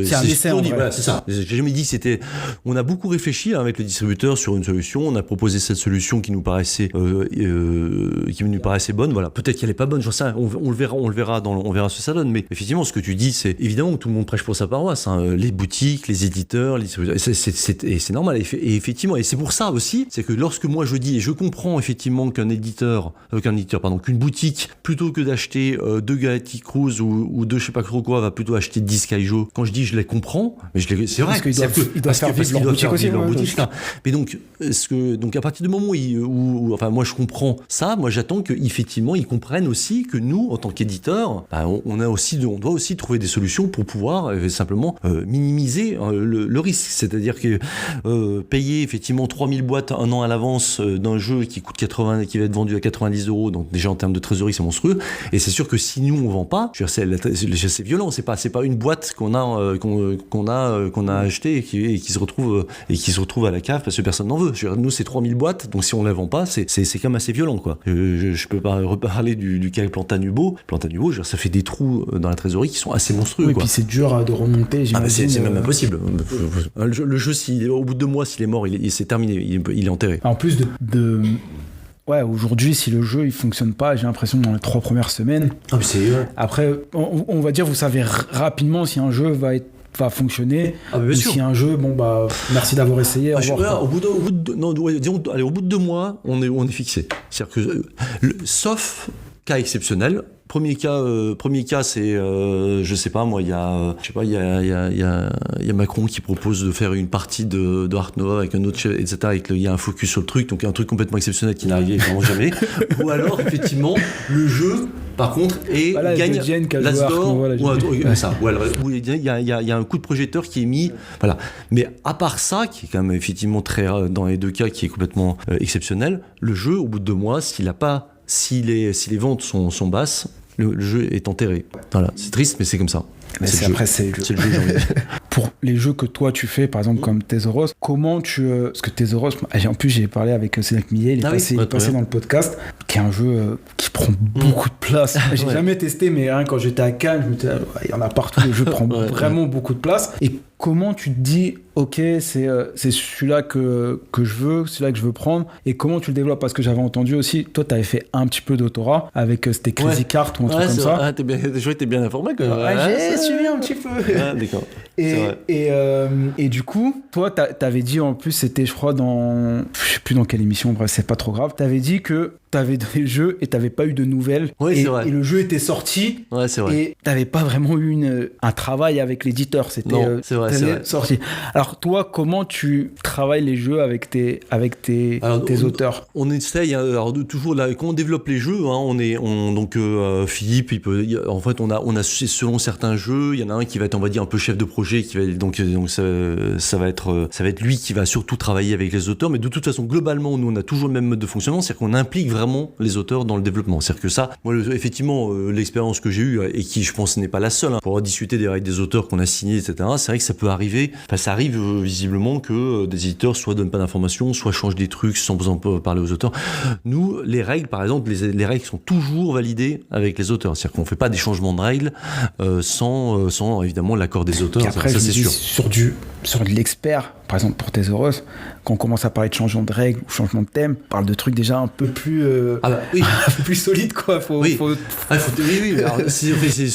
[SPEAKER 1] C'est un essai.
[SPEAKER 2] Voilà, c'est ça. J'ai jamais dit c'était. On a beaucoup réfléchi avec le distributeur sur une solution. On a proposé cette solution qui nous paraissait bonne. Voilà. Peut-être qu'elle est pas bonne. J'en sais rien. On le verra on verra ce que ça donne. Mais effectivement, ce que tu dis, c'est évidemment que tout le monde prêche pour sa paroisse, hein. Les boutiques, les éditeurs, c'est normal. Et effectivement, et c'est pour ça aussi, c'est que lorsque moi je dis, et je comprends effectivement qu'une boutique, plutôt que d'acheter 2 Galactic Cruise ou 2 je sais pas trop quoi, va plutôt acheter 10 Kaijo. Quand je dis je les comprends, mais c'est vrai.
[SPEAKER 1] Parce qu'ils doivent faire vivre leur boutique aussi.
[SPEAKER 2] Mais donc à partir du moment où enfin moi je comprends ça, moi j'attends qu'effectivement ils comprennent aussi que nous en tant qu'éditeurs, on doit aussi trouver des solutions pour pouvoir simplement minimiser le risque. C'est-à-dire que payer effectivement 3000 boîtes un an à l'avance d'un jeu qui va être vendu à 90 €, donc déjà en termes de trésorerie c'est monstrueux. Et c'est sûr que si nous on vend pas, c'est violent. C'est pas une boîte qu'on a acheté et qui se retrouve à la cave parce que personne n'en veut. Nous c'est 3000 boîtes, donc si on les vend pas, c'est quand même assez violent, quoi. Je peux pas reparler du cas Plantanubo, ça fait des trous dans la trésorerie qui sont assez monstrueux.
[SPEAKER 1] Oui, et puis c'est dur de remonter, j'imagine.
[SPEAKER 2] C'est même impossible. Le jeu, au bout de 2 mois, s'il est mort, c'est terminé, il est enterré.
[SPEAKER 1] En plus ouais, aujourd'hui, si le jeu il fonctionne pas, j'ai l'impression dans les 3 premières semaines. Après, on va dire, vous savez rapidement si un jeu va fonctionner. Ou si un jeu, merci d'avoir essayé.
[SPEAKER 2] Au bout de 2 mois, on est fixé. C'est-à-dire que, sauf cas exceptionnel. Premier cas, c'est, je sais pas, moi, il y a Macron qui propose de faire une partie de Art Nova avec un autre chef, etc. Il y a un focus sur le truc, donc un truc complètement exceptionnel qui n'arrivait vraiment jamais. Ou alors, effectivement, le jeu, par contre, gagne l'As d'or, où il y a un coup de projecteur qui est mis, voilà. Mais à part ça, qui est quand même effectivement très rare dans les 2 cas, qui est complètement exceptionnel, le jeu, au bout de 2 mois, si les ventes sont basses, le jeu est enterré. Voilà, c'est triste, mais c'est comme ça.
[SPEAKER 1] Mais c'est le jeu, j'ai envie de dire. Pour les jeux que toi tu fais, par exemple comme Thésaurus, comment parce que Thésaurus, en plus j'ai parlé avec Cédric Millet, il est passé dans le podcast, qui est un jeu qui prend beaucoup de place. J'ai jamais testé, mais quand j'étais à Cannes, je me disais, il y en a partout, le jeu prend vraiment beaucoup de place. Et comment tu te dis, ok, c'est celui-là que je veux, celui-là que je veux prendre, et comment tu le développes? Parce que j'avais entendu aussi, toi t'avais fait un petit peu d'autorat avec c'était Crazy Cart ou un truc comme ça.
[SPEAKER 2] T'es bien informé quand même.
[SPEAKER 1] J'ai suivi un petit peu.
[SPEAKER 2] D'accord.
[SPEAKER 1] Et du coup, toi t'avais dit, en plus c'était je crois je sais plus dans quelle émission, bref c'est pas trop grave, t'avais dit que t'avais donné le jeu et t'avais pas eu de nouvelles.
[SPEAKER 2] Oui, c'est vrai.
[SPEAKER 1] Et le jeu était sorti.
[SPEAKER 2] Ouais, c'est vrai.
[SPEAKER 1] Et t'avais pas vraiment eu un travail avec l'éditeur. C'était sorti. Alors toi, comment tu travailles les jeux avec tes auteurs?
[SPEAKER 2] On essaye, alors toujours là, quand on développe les jeux, hein, Philippe, en fait, on a selon certains jeux, il y en a un qui va être, on va dire, un peu chef de projet, qui va donc ça va être lui qui va surtout travailler avec les auteurs. Mais de toute façon, globalement, nous on a toujours le même mode de fonctionnement, c'est-à-dire qu'on implique vraiment les auteurs dans le développement. C'est-à-dire que ça, moi, effectivement, l'expérience que j'ai eue, et qui, je pense, n'est pas la seule, hein, pour avoir discuté des règles des auteurs qu'on a signés, etc., c'est vrai que ça peut arriver, ça arrive visiblement que des éditeurs soit donnent pas d'informations, soit changent des trucs sans parler aux auteurs. Nous, les règles, par exemple, les règles sont toujours validées avec les auteurs. C'est-à-dire qu'on fait pas des changements de règles sans évidemment l'accord des auteurs.
[SPEAKER 1] Après,
[SPEAKER 2] ça c'est sûr.
[SPEAKER 1] Sur de l'expert, par exemple pour Thésaurus, quand on commence à parler de changement de règles ou changement de thème, on parle de trucs déjà un peu plus plus solides, quoi.
[SPEAKER 2] Oui, alors,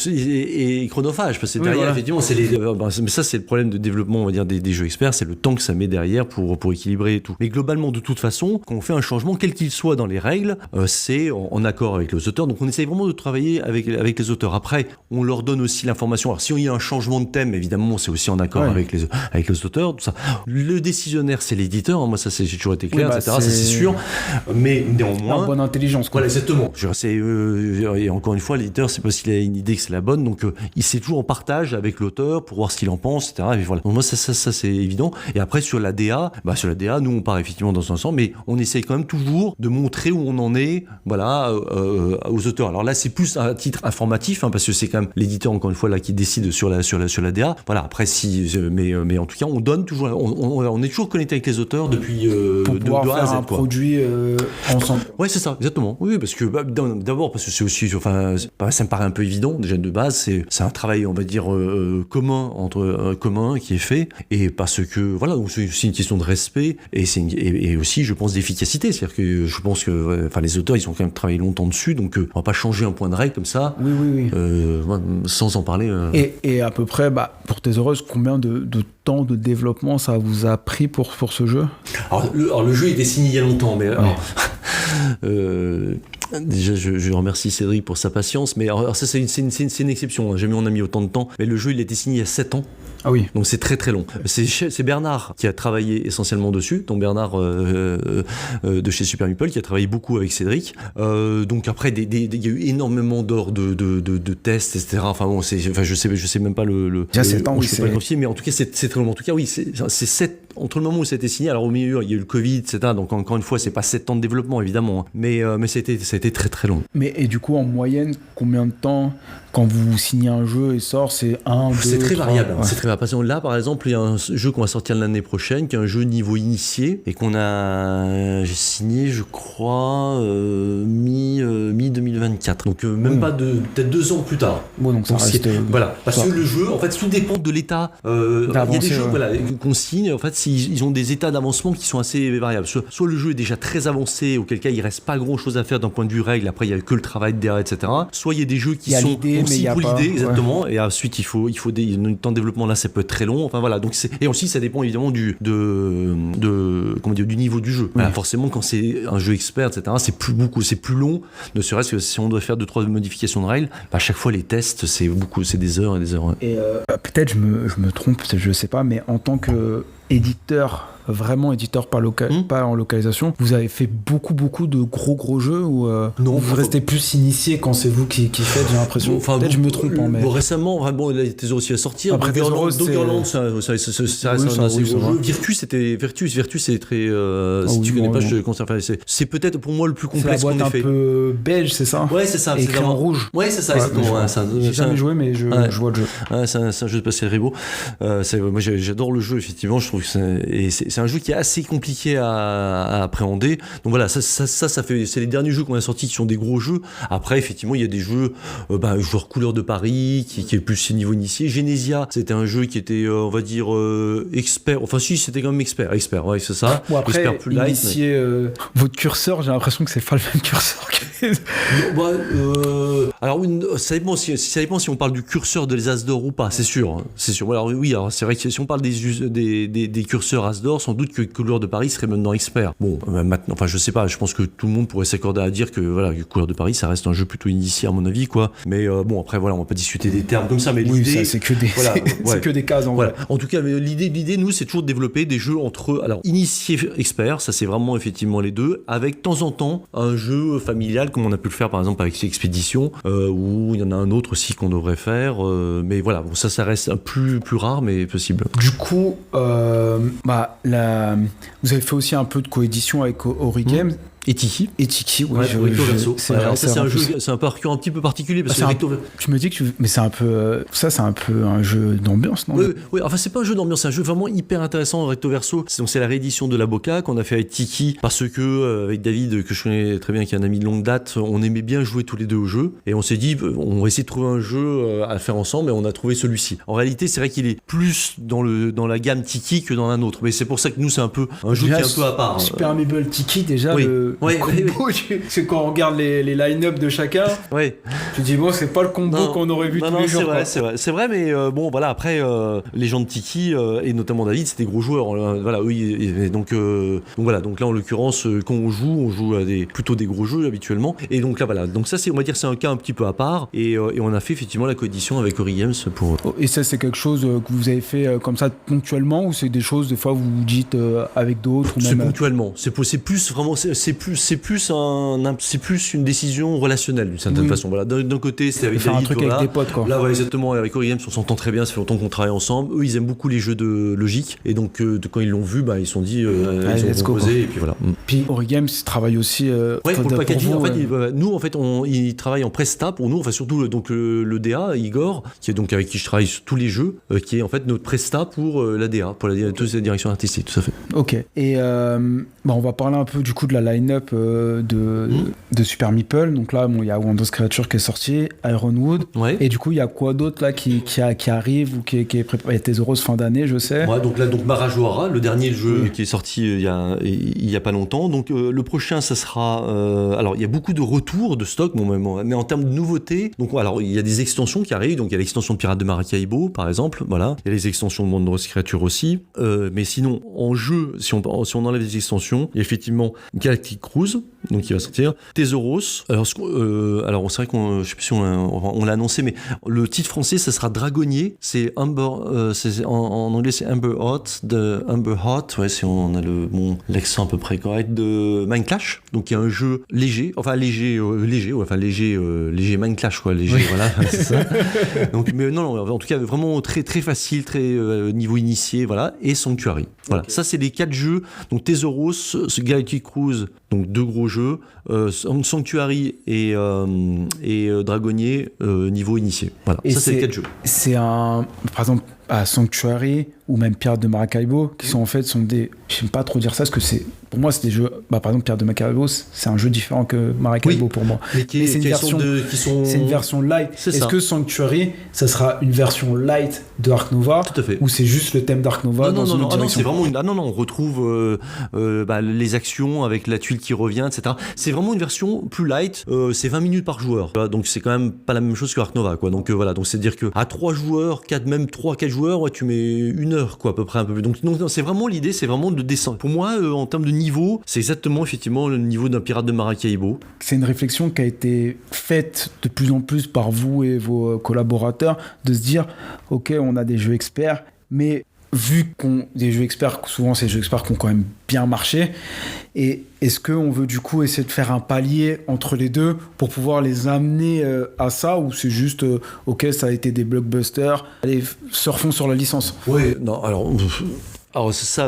[SPEAKER 2] et chronophage, parce que derrière, effectivement, mais ça c'est le problème de développement, on va dire, des jeux experts, c'est le temps que ça met derrière pour équilibrer et tout. Mais globalement, de toute façon, quand on fait un changement, quel qu'il soit dans les règles, c'est en accord avec les auteurs. Donc on essaye vraiment de travailler avec les auteurs. Après, on leur donne aussi l'information. Alors si il y a un changement de thème, évidemment, c'est aussi en accord avec les auteurs, tout ça. Le décisionnaire, c'est l'éditeur. Moi, ça, j'ai toujours été clair, etc. Ça, c'est sûr. Mais néanmoins,
[SPEAKER 1] en bonne intelligence, quoi.
[SPEAKER 2] Voilà, exactement. Et encore une fois, l'éditeur, c'est parce qu'il a une idée que c'est la bonne, donc il sait toujours en partage avec l'auteur pour voir ce qu'il en pense, etc. Et voilà. Donc moi, ça c'est évident. Et après, sur la DA, nous, on part effectivement dans un sens, mais on essaye quand même toujours de montrer où on en est, voilà, aux auteurs. Alors là, c'est plus un titre informatif, hein, parce que c'est quand même l'éditeur, encore une fois, là, qui décide sur la DA. Voilà. Après, mais en tout cas, on donne toujours, on est toujours connecté avec les auteurs depuis
[SPEAKER 1] pour pouvoir
[SPEAKER 2] de A à
[SPEAKER 1] faire
[SPEAKER 2] Z,
[SPEAKER 1] un
[SPEAKER 2] quoi.
[SPEAKER 1] produit ensemble.
[SPEAKER 2] Ouais, c'est ça, exactement. Oui, parce que d'abord parce que c'est aussi, enfin, ça me paraît un peu évident déjà de base. C'est un travail, on va dire commun qui est fait, et parce que voilà, donc c'est aussi une question de respect et aussi, je pense, d'efficacité. C'est-à-dire que je pense que, enfin, les auteurs, ils ont quand même travaillé longtemps dessus, donc on va pas changer un point de règle comme ça,
[SPEAKER 1] Oui.
[SPEAKER 2] sans en parler.
[SPEAKER 1] Et à peu près, pour Tes Heureuses, combien de temps de développement ça vous a pris pour ce jeu?
[SPEAKER 2] Alors, le jeu était signé il y a longtemps, mais déjà, je remercie Cédric pour sa patience, mais alors ça, c'est une exception. Jamais on a mis autant de temps, mais le jeu, il a été signé il y a 7 ans.
[SPEAKER 1] Ah oui.
[SPEAKER 2] Donc c'est très très long. C'est Bernard qui a travaillé essentiellement dessus, donc Bernard de chez Super Meeple qui a travaillé beaucoup avec Cédric. Donc après, il y a eu énormément d'heures de tests, etc. Enfin bon, je sais même pas
[SPEAKER 1] Déjà 7 ans, oui,
[SPEAKER 2] c'est pas le mais en tout cas c'est très long. En tout cas, oui, c'est 7 entre le moment où ça a été signé. Alors au milieu, il y a eu le Covid, etc. Donc encore une fois, c'est pas 7 ans de développement évidemment, hein. Mais ça a été très très long.
[SPEAKER 1] Et du coup, en moyenne, combien de temps quand vous signez un jeu et sort, c'est 1, 2,
[SPEAKER 2] C'est très
[SPEAKER 1] 3,
[SPEAKER 2] variable.
[SPEAKER 1] ouais.
[SPEAKER 2] C'est très variable. Là, par exemple, il y a un jeu qu'on va sortir l'année prochaine, qui est un jeu niveau initié, et j'ai signé, je crois, mi-2024. Donc pas peut-être 2 ans plus tard.
[SPEAKER 1] Bon, donc ça reste...
[SPEAKER 2] Voilà. Parce que le jeu, en fait, tout dépend de l'état. Il y a des jeux qu'on signe, en fait, ils ont des états d'avancement qui sont assez variables. Soit le jeu est déjà très avancé, auquel cas il reste pas grand-chose à faire d'un point de vue règle, après il y a que le travail de derrière, etc. Soit il y a des jeux qui sont aussi pour l'idée, exactement, et ensuite il faut un temps de développement, là ça peut être très long, enfin voilà, donc et aussi ça dépend évidemment du niveau du jeu. Voilà, forcément quand c'est un jeu expert, etc., c'est plus long, ne serait-ce que si on doit faire 2-3 modifications de règles, à chaque fois les tests c'est des heures et des heures.
[SPEAKER 1] Et peut-être je me trompe, peut-être je sais pas, mais en tant que éditeur, vraiment éditeur pas en localisation, vous avez fait beaucoup de gros jeux ou
[SPEAKER 2] non,
[SPEAKER 1] vous restez plus initié quand c'est vous qui faites, j'ai l'impression. Peut-être je me trompe, mais
[SPEAKER 2] récemment, il y a Tes Heureuses aussi à sortir.
[SPEAKER 1] Après
[SPEAKER 2] Doggerland, ça reste un assez gros jeu. Virtus, c'est très si tu connais pas, je te conseille. C'est peut-être pour moi le plus complexe qu'on ait fait.
[SPEAKER 1] C'est la boîte un peu belge, c'est ça?
[SPEAKER 2] Ouais, c'est ça.
[SPEAKER 1] Et écrit en rouge.
[SPEAKER 2] Ouais, c'est ça, exactement.
[SPEAKER 1] J'ai jamais joué, mais je vois le jeu.
[SPEAKER 2] C'est un jeu de passer Rebo. Moi, j'adore le jeu, effectivement. Je trouve que c'est un jeu qui est assez compliqué à appréhender. Donc voilà, ça fait, c'est les derniers jeux qu'on a sortis qui sont des gros jeux. Après, effectivement, il y a des jeux, genre Couleur de Paris, qui est plus niveau initié. Genesia, c'était un jeu qui était, on va dire, expert. Enfin, si, c'était quand même expert, ouais, c'est ça.
[SPEAKER 1] Bon, après,
[SPEAKER 2] expert plus light.
[SPEAKER 1] Initié, votre curseur, j'ai l'impression que c'est pas le même curseur que...
[SPEAKER 2] Alors, oui, ça dépend si on parle du curseur de les As d'or ou pas, c'est sûr. Hein, c'est sûr. Alors, oui, alors, c'est vrai que si on parle des curseurs As d'or, sans doute que Couleur de Paris serait maintenant expert. Bon, maintenant, enfin, je sais pas, je pense que tout le monde pourrait s'accorder à dire que voilà, Couleur de Paris, ça reste un jeu plutôt initié à mon avis, quoi. Mais bon, après, voilà, on va pas discuter des termes comme ça, mais
[SPEAKER 1] oui,
[SPEAKER 2] l'idée,
[SPEAKER 1] ça, c'est que des, c'est que des cases en vrai.
[SPEAKER 2] En tout cas, l'idée, nous, c'est toujours de développer des jeux entre, alors, initié expert, ça c'est vraiment effectivement les deux, avec de temps en temps un jeu familial, comme on a pu le faire par exemple avec Expédition, où il y en a un autre aussi qu'on devrait faire, mais voilà, bon, ça reste un plus rare, mais possible.
[SPEAKER 1] Du coup, vous avez fait aussi un peu de coédition avec Origame.
[SPEAKER 2] Et Tiki,
[SPEAKER 1] oui.
[SPEAKER 2] Recto Verso.
[SPEAKER 1] C'est vrai,
[SPEAKER 2] c'est un jeu, c'est un parcours un petit peu particulier parce que
[SPEAKER 1] tu me dis que mais c'est un peu c'est un peu un jeu d'ambiance, non?
[SPEAKER 2] Oui, enfin c'est pas un jeu d'ambiance, c'est un jeu vraiment hyper intéressant, Recto Verso. Donc c'est la réédition de la Boca qu'on a fait avec Tiki parce que avec David, que je connais très bien, qui est un ami de longue date, on aimait bien jouer tous les deux au jeu et on s'est dit on va essayer de trouver un jeu à faire ensemble et on a trouvé celui-ci. En réalité, c'est vrai qu'il est plus dans la gamme Tiki que dans la nôtre, mais c'est pour ça que nous c'est un peu un jeu qui est un peu à part.
[SPEAKER 1] Super Meeple Tiki déjà c'est quand on regarde les line-up de chacun, tu dis bon, c'est pas le combo qu'on aurait vu tous les jours.
[SPEAKER 2] C'est vrai, mais bon voilà, après les gens de Tiki et notamment David, c'est des gros joueurs, voilà, donc voilà, donc là en l'occurrence quand on joue à plutôt des gros jeux habituellement, et donc là voilà, donc ça c'est, on va dire, c'est un cas un petit peu à part, et on a fait effectivement la coédition avec Origame pour.
[SPEAKER 1] Et ça, c'est quelque chose que vous avez fait comme ça ponctuellement, ou c'est des choses des fois vous dites avec d'autres, ou même...
[SPEAKER 2] C'est ponctuellement, c'est plus vraiment, c'est c'est plus une décision relationnelle d'une certaine façon. Voilà, d'un côté, c'est avec
[SPEAKER 1] faire
[SPEAKER 2] David,
[SPEAKER 1] un truc
[SPEAKER 2] voilà.
[SPEAKER 1] avec des potes, quoi.
[SPEAKER 2] Là, ouais, exactement. Avec Origames, on s'entend très bien. Ça fait longtemps qu'on travaille ensemble. Eux, ils aiment beaucoup les jeux de logique, et donc quand ils l'ont vu, ils se sont dit, ils ont proposé, et puis voilà.
[SPEAKER 1] Puis Origames travaille aussi.
[SPEAKER 2] Pour le packaging.
[SPEAKER 1] vous,
[SPEAKER 2] en fait, nous, en fait, il travaille en presta pour nous. Enfin, surtout donc le DA, Igor, qui est donc avec qui je travaille sur tous les jeux, qui est en fait notre presta pour la DA, pour toute la direction artistique, tout à fait.
[SPEAKER 1] Ok. Et on va parler un peu du coup de la line-up de Super Meeple. Donc là, il y a Windows Creature qui est sorti, Ironwood. Ouais. Et du coup, il y a quoi d'autre là qui arrive ou qui est préparé? Il y a Tesoros fin d'année, je sais.
[SPEAKER 2] Ouais, donc là, Marajoara, le dernier jeu qui est sorti il y a pas longtemps. Donc le prochain, ça sera. Alors, il y a beaucoup de retours de stock, mais en termes de nouveautés. Donc, alors, il y a des extensions qui arrivent. Donc, il y a l'extension de Pirates de Maracaibo, par exemple. Voilà. Il y a les extensions de Windows Creature aussi. Mais sinon, en jeu, si on enlève les extensions, il y a effectivement Galactic Cruise, donc qui va sortir. Tesoros. Alors, c'est vrai qu'on, je sais plus si on l'a annoncé, mais le titre français, ça sera Dragonnier. C'est Amber, en anglais, c'est Amber Hot, ouais, si on a l'accent à peu près correct, de Mind Clash. Donc, il y a un jeu léger Mind Clash, quoi, léger, oui. Voilà, c'est ça. Donc, mais non, en tout cas, vraiment très, très facile, très niveau initié, voilà, et Sanctuary. Voilà, okay. Ça, c'est les 4 jeux. Donc, Tesoros, ce Galactic Cruise, donc 2 gros jeux, Sanctuary et Dragonnier, niveau initié. Voilà, et ça, c'est les 4 jeux.
[SPEAKER 1] C'est par exemple, à Sanctuary ou même Pirates de Maracaibo, qui sont des... J'aime pas trop dire ça, parce que pour moi, c'est des jeux... par exemple, Pirates de Maracaibo, c'est un jeu différent que Maracaibo, oui, pour moi. Mais c'est une version... C'est une version light. Est-ce que Sanctuary, ça sera une version light de Ark Nova? Tout à fait. Ou c'est juste le thème d'Ark Nova dans une autre direction?
[SPEAKER 2] C'est vraiment on retrouve les actions avec la tuile qui revient, etc. C'est vraiment une version plus light. C'est 20 minutes par joueur. Donc, c'est quand même pas la même chose que Ark Nova, quoi. Donc, voilà. Donc, c'est-à-dire qu'à 3 joueurs, 4 joueurs, ouais, tu mets 1 heure, quoi, à peu près, un peu plus. Donc, c'est vraiment l'idée, c'est vraiment de descendre. Pour moi, en termes de niveau, c'est exactement, effectivement, le niveau d'un Pirate de Maracaibo.
[SPEAKER 1] C'est une réflexion qui a été faite de plus en plus par vous et vos collaborateurs, de se dire, ok, on a des jeux experts, mais vu des jeux experts, souvent c'est des jeux experts qui ont quand même bien marché, et est-ce qu'on veut du coup essayer de faire un palier entre les deux pour pouvoir les amener à ça, ou c'est juste ok, ça a été des blockbusters, allez, surfons sur la licence?
[SPEAKER 2] Oui, non, alors c'est ça,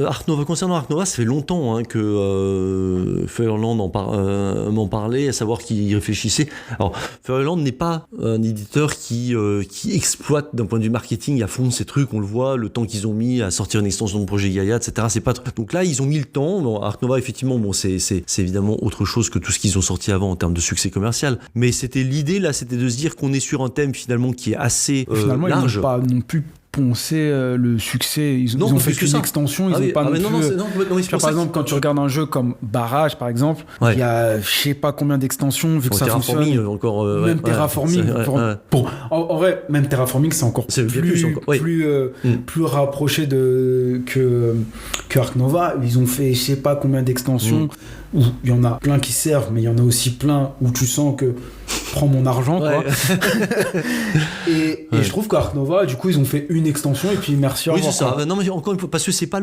[SPEAKER 2] Ark Nova, concernant Ark Nova, ça fait longtemps que Feuerland m'en parlait, à savoir qu'il y réfléchissait. Alors Feuerland n'est pas un éditeur qui exploite d'un point de vue marketing à fond ces trucs, on le voit, le temps qu'ils ont mis à sortir une extension de projet Gaïa, etc. C'est pas donc là ils ont mis le temps. Bon, Ark Nova, effectivement, c'est évidemment autre chose que tout ce qu'ils ont sorti avant en termes de succès commercial, mais l'idée là, c'était de se dire qu'on est sur un thème finalement qui est assez large.
[SPEAKER 1] Ils n'ont pas non plus poncer le succès. Ils ont fait qu'une extension, ils n'ont pas non plus... par exemple, quand tu regardes un jeu comme Barrage, par exemple, il y a je sais pas combien d'extensions, vu que ça fonctionne. Même Terraforming. En vrai, même Terraforming, c'est encore plus rapproché que Ark Nova. Ils ont fait je sais pas combien d'extensions, où il y en a plein qui servent, mais il y en a aussi plein où tu sens que prends mon argent, quoi. et je trouve qu'Ark Nova, du coup, ils ont fait une extension et puis merci.
[SPEAKER 2] Oui, c'est ça. Non, mais encore une fois, parce que c'est pas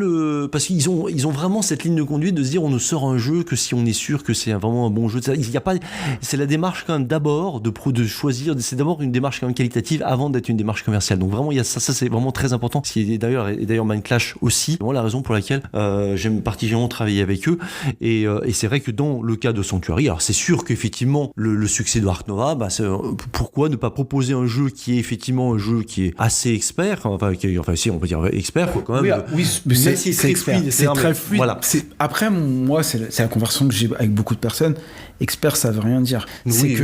[SPEAKER 2] parce qu'ils ont vraiment cette ligne de conduite de se dire on ne sort un jeu que si on est sûr que c'est vraiment un bon jeu. Il y a pas, c'est la démarche quand même d'abord de choisir. C'est d'abord une démarche quand même qualitative avant d'être une démarche commerciale. Donc vraiment, il y a ça c'est vraiment très important. Ce qui est d'ailleurs Mind Clash aussi. C'est vraiment la raison pour laquelle j'aime particulièrement travailler avec eux. Et c'est vrai que dans le cas de Sanctuary, alors c'est sûr qu'effectivement le succès de Ark Nova, pourquoi ne pas proposer un jeu qui est effectivement un jeu qui est assez expert, si on peut dire expert, quoi, quand même.
[SPEAKER 1] Oui, mais c'est expert, c'est très fluide. Voilà. Après, moi, c'est la conversation que j'ai avec beaucoup de personnes. Expert, ça veut rien dire. Si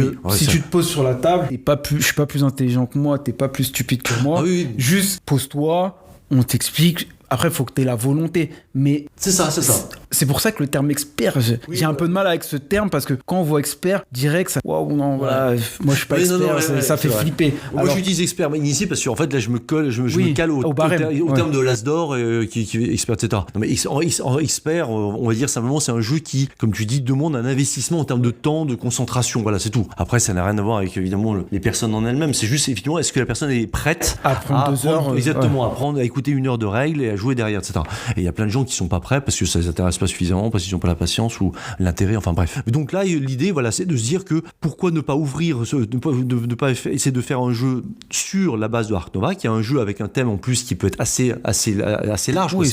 [SPEAKER 1] tu te poses sur la table, je suis pas plus intelligent que moi, t'es pas plus stupide que moi. Juste pose-toi, on t'explique. Après, il faut que tu aies la volonté. Mais
[SPEAKER 2] c'est ça.
[SPEAKER 1] C'est pour ça que le terme expert, j'ai un peu de mal avec ce terme, parce que quand on voit expert, direct, ça. Waouh, non, voilà, moi je suis pas expert, ça fait flipper.
[SPEAKER 2] Moi j'utilise expert initié parce qu'en fait là je me cale au terme de l'Asdor qui est expert, etc. Non, mais en expert, on va dire simplement, c'est un jeu qui, comme tu dis, demande un investissement en termes de temps, de concentration. Voilà, c'est tout. Après, ça n'a rien à voir avec évidemment les personnes en elles-mêmes. C'est juste effectivement, est-ce que la personne est prête
[SPEAKER 1] à prendre 2 heures,
[SPEAKER 2] exactement, à écouter 1 heure de règles et à jouer jouer derrière, etc. Et il y a plein de gens qui sont pas prêts parce que ça les intéresse pas suffisamment, parce qu'ils n'ont pas la patience ou l'intérêt, enfin bref. Donc là, l'idée, voilà, c'est de se dire que pourquoi ne pas ouvrir, ne pas essayer de faire un jeu sur la base de Ark Nova, qui est un jeu avec un thème en plus qui peut être assez large.
[SPEAKER 1] Oui,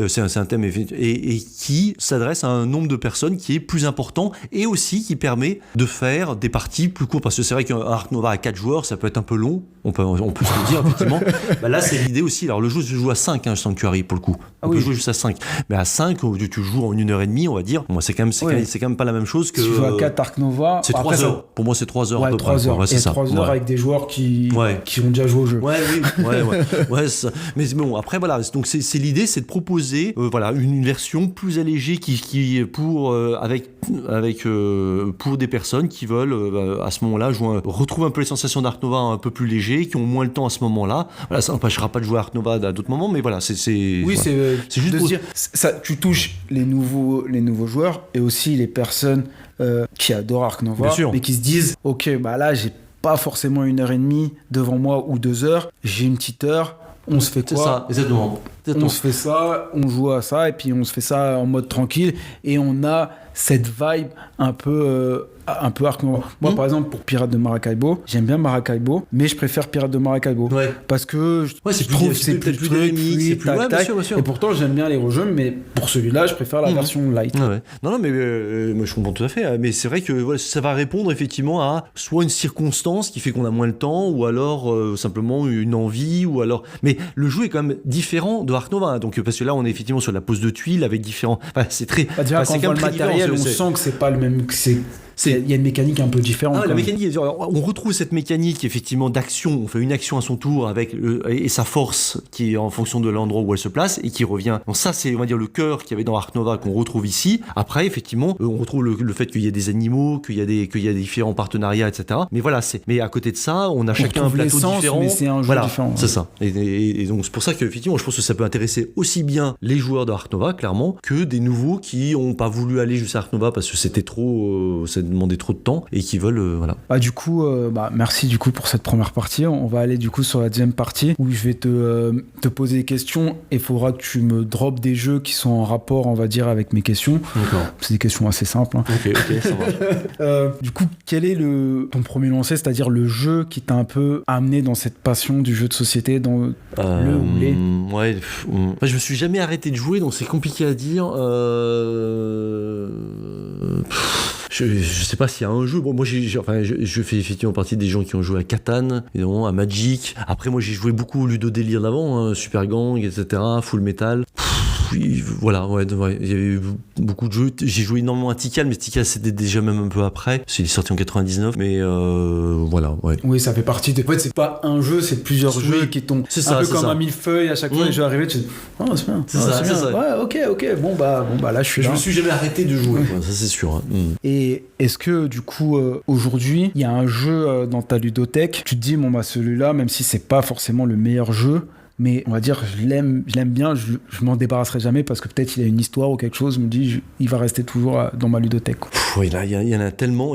[SPEAKER 2] c'est un thème et qui s'adresse à un nombre de personnes qui est plus important et aussi qui permet de faire des parties plus courtes. Parce que c'est vrai qu'un Ark Nova à 4 joueurs, ça peut être un peu long. On peut se le dire, effectivement. Bah là, c'est l'idée aussi. Alors, le jeu se joue à 5, Sanctuary, pour le coup. On peut jouer juste à 5. Mais à 5, tu joues en 1h30, on va dire. Moi, c'est quand même pas la même chose que.
[SPEAKER 1] Si tu joues à 4 Ark Nova.
[SPEAKER 2] C'est 3 heures. Pour moi, c'est 3 heures.
[SPEAKER 1] Ouais, 3 heures.
[SPEAKER 2] Ouais, c'est
[SPEAKER 1] et
[SPEAKER 2] ça.
[SPEAKER 1] 3 heures avec des joueurs qui ont déjà joué au jeu.
[SPEAKER 2] Ouais, ça. Mais bon, après, voilà. Donc, c'est l'idée, c'est de proposer, une version plus allégée qui pour des personnes qui veulent, à ce moment-là, retrouver un peu les sensations d'Ark Nova un peu plus léger, qui ont moins le temps à ce moment-là. Voilà, ça n'empêchera pas de jouer à Ark Nova à d'autres moments, mais voilà, c'est
[SPEAKER 1] juste de se dire, ça, tu touches les nouveaux joueurs et aussi les personnes qui adorent Ark Nova, mais qui se disent, ok, bah là, j'ai pas forcément 1h30 devant moi ou 2 heures, j'ai une petite heure. On se fait quoi ?
[SPEAKER 2] C'est ça, exactement.
[SPEAKER 1] On se fait ça, on joue à ça, et puis on se fait ça en mode tranquille, et on a cette vibe un peu Ark Nova. Moi, par exemple, pour Pirates de Maracaibo, j'aime bien Maracaibo, mais je préfère Pirates de Maracaibo. Ouais. Parce que je trouve que c'est plus dynamique, c'est plus tac. Bien sûr. Et pourtant, j'aime bien les rejeux, mais pour celui-là, je préfère la version light.
[SPEAKER 2] Ouais. Non, mais moi, je comprends tout à fait. Mais c'est vrai que ça va répondre effectivement à soit une circonstance qui fait qu'on a moins le temps, ou alors simplement une envie, ou alors. Mais le jeu est quand même différent de Ark Nova. Donc, parce que là, on est effectivement sur la pose de tuiles avec différents. Enfin, c'est très.
[SPEAKER 1] Déjà, quand on voit le matériel, on sent que c'est pas le même. Il y a une mécanique un peu différente.
[SPEAKER 2] La mécanique, on retrouve cette mécanique effectivement d'action. On fait une action à son tour avec et sa force qui est en fonction de l'endroit où elle se place et qui revient. Donc ça, c'est on va dire le cœur qu'il y avait dans Ark Nova qu'on retrouve ici. Après, effectivement, on retrouve le fait qu'il y a des animaux, qu'il y a des différents partenariats, etc. Mais voilà, mais à côté de ça, on a chacun un plateau différent.
[SPEAKER 1] Mais c'est un jeu différent.
[SPEAKER 2] C'est ça. Et donc c'est pour ça qu'effectivement, je pense que ça peut intéresser aussi bien les joueurs de Ark Nova, clairement, que des nouveaux qui n'ont pas voulu aller jusqu'à Ark Nova parce que c'était trop. Ça demandait trop de temps et qui veulent voilà.
[SPEAKER 1] Du coup merci du coup pour cette première partie. On va aller du coup sur la deuxième partie où je vais te poser des questions et il faudra que tu me droppes des jeux qui sont en rapport, on va dire, avec mes questions.
[SPEAKER 2] D'accord.
[SPEAKER 1] C'est des questions assez simples.
[SPEAKER 2] Ok, ça va.
[SPEAKER 1] Du coup, quel est ton premier lancé, c'est-à-dire le jeu qui t'a un peu amené dans cette passion du jeu de société, dans le ou les...
[SPEAKER 2] Ouais, je me suis jamais arrêté de jouer, donc c'est compliqué à dire. Je sais pas s'il y a un jeu. Bon, moi, je fais effectivement partie des gens qui ont joué à Catan, évidemment, à Magic. Après, moi, j'ai joué beaucoup au Ludo Délire d'avant, Super Gang, etc., Full Metal. Voilà, il y avait eu beaucoup de jeux. J'ai joué énormément à Tikal, mais Tikal c'était déjà même un peu après. Il est sorti en 99, mais voilà, ouais.
[SPEAKER 1] Oui, ça fait partie de. En fait, c'est pas un jeu, c'est plusieurs jeux qui tombent.
[SPEAKER 2] C'est
[SPEAKER 1] un peu comme un millefeuille à chaque fois. Les jeux arrivés, tu dis, c'est bien.
[SPEAKER 2] C'est ça.
[SPEAKER 1] Ouais, ok. Bon, là, je
[SPEAKER 2] me suis jamais arrêté de jouer, quoi, ça c'est sûr. Hein.
[SPEAKER 1] Et est-ce que, du coup, aujourd'hui, il y a un jeu dans ta ludothèque, tu te dis, celui-là, même si c'est pas forcément le meilleur jeu, mais on va dire je l'aime bien, je m'en débarrasserai jamais parce que peut-être il a une histoire ou quelque chose, je me dis il va rester toujours dans ma ludothèque.
[SPEAKER 2] Oui, là il y en a tellement.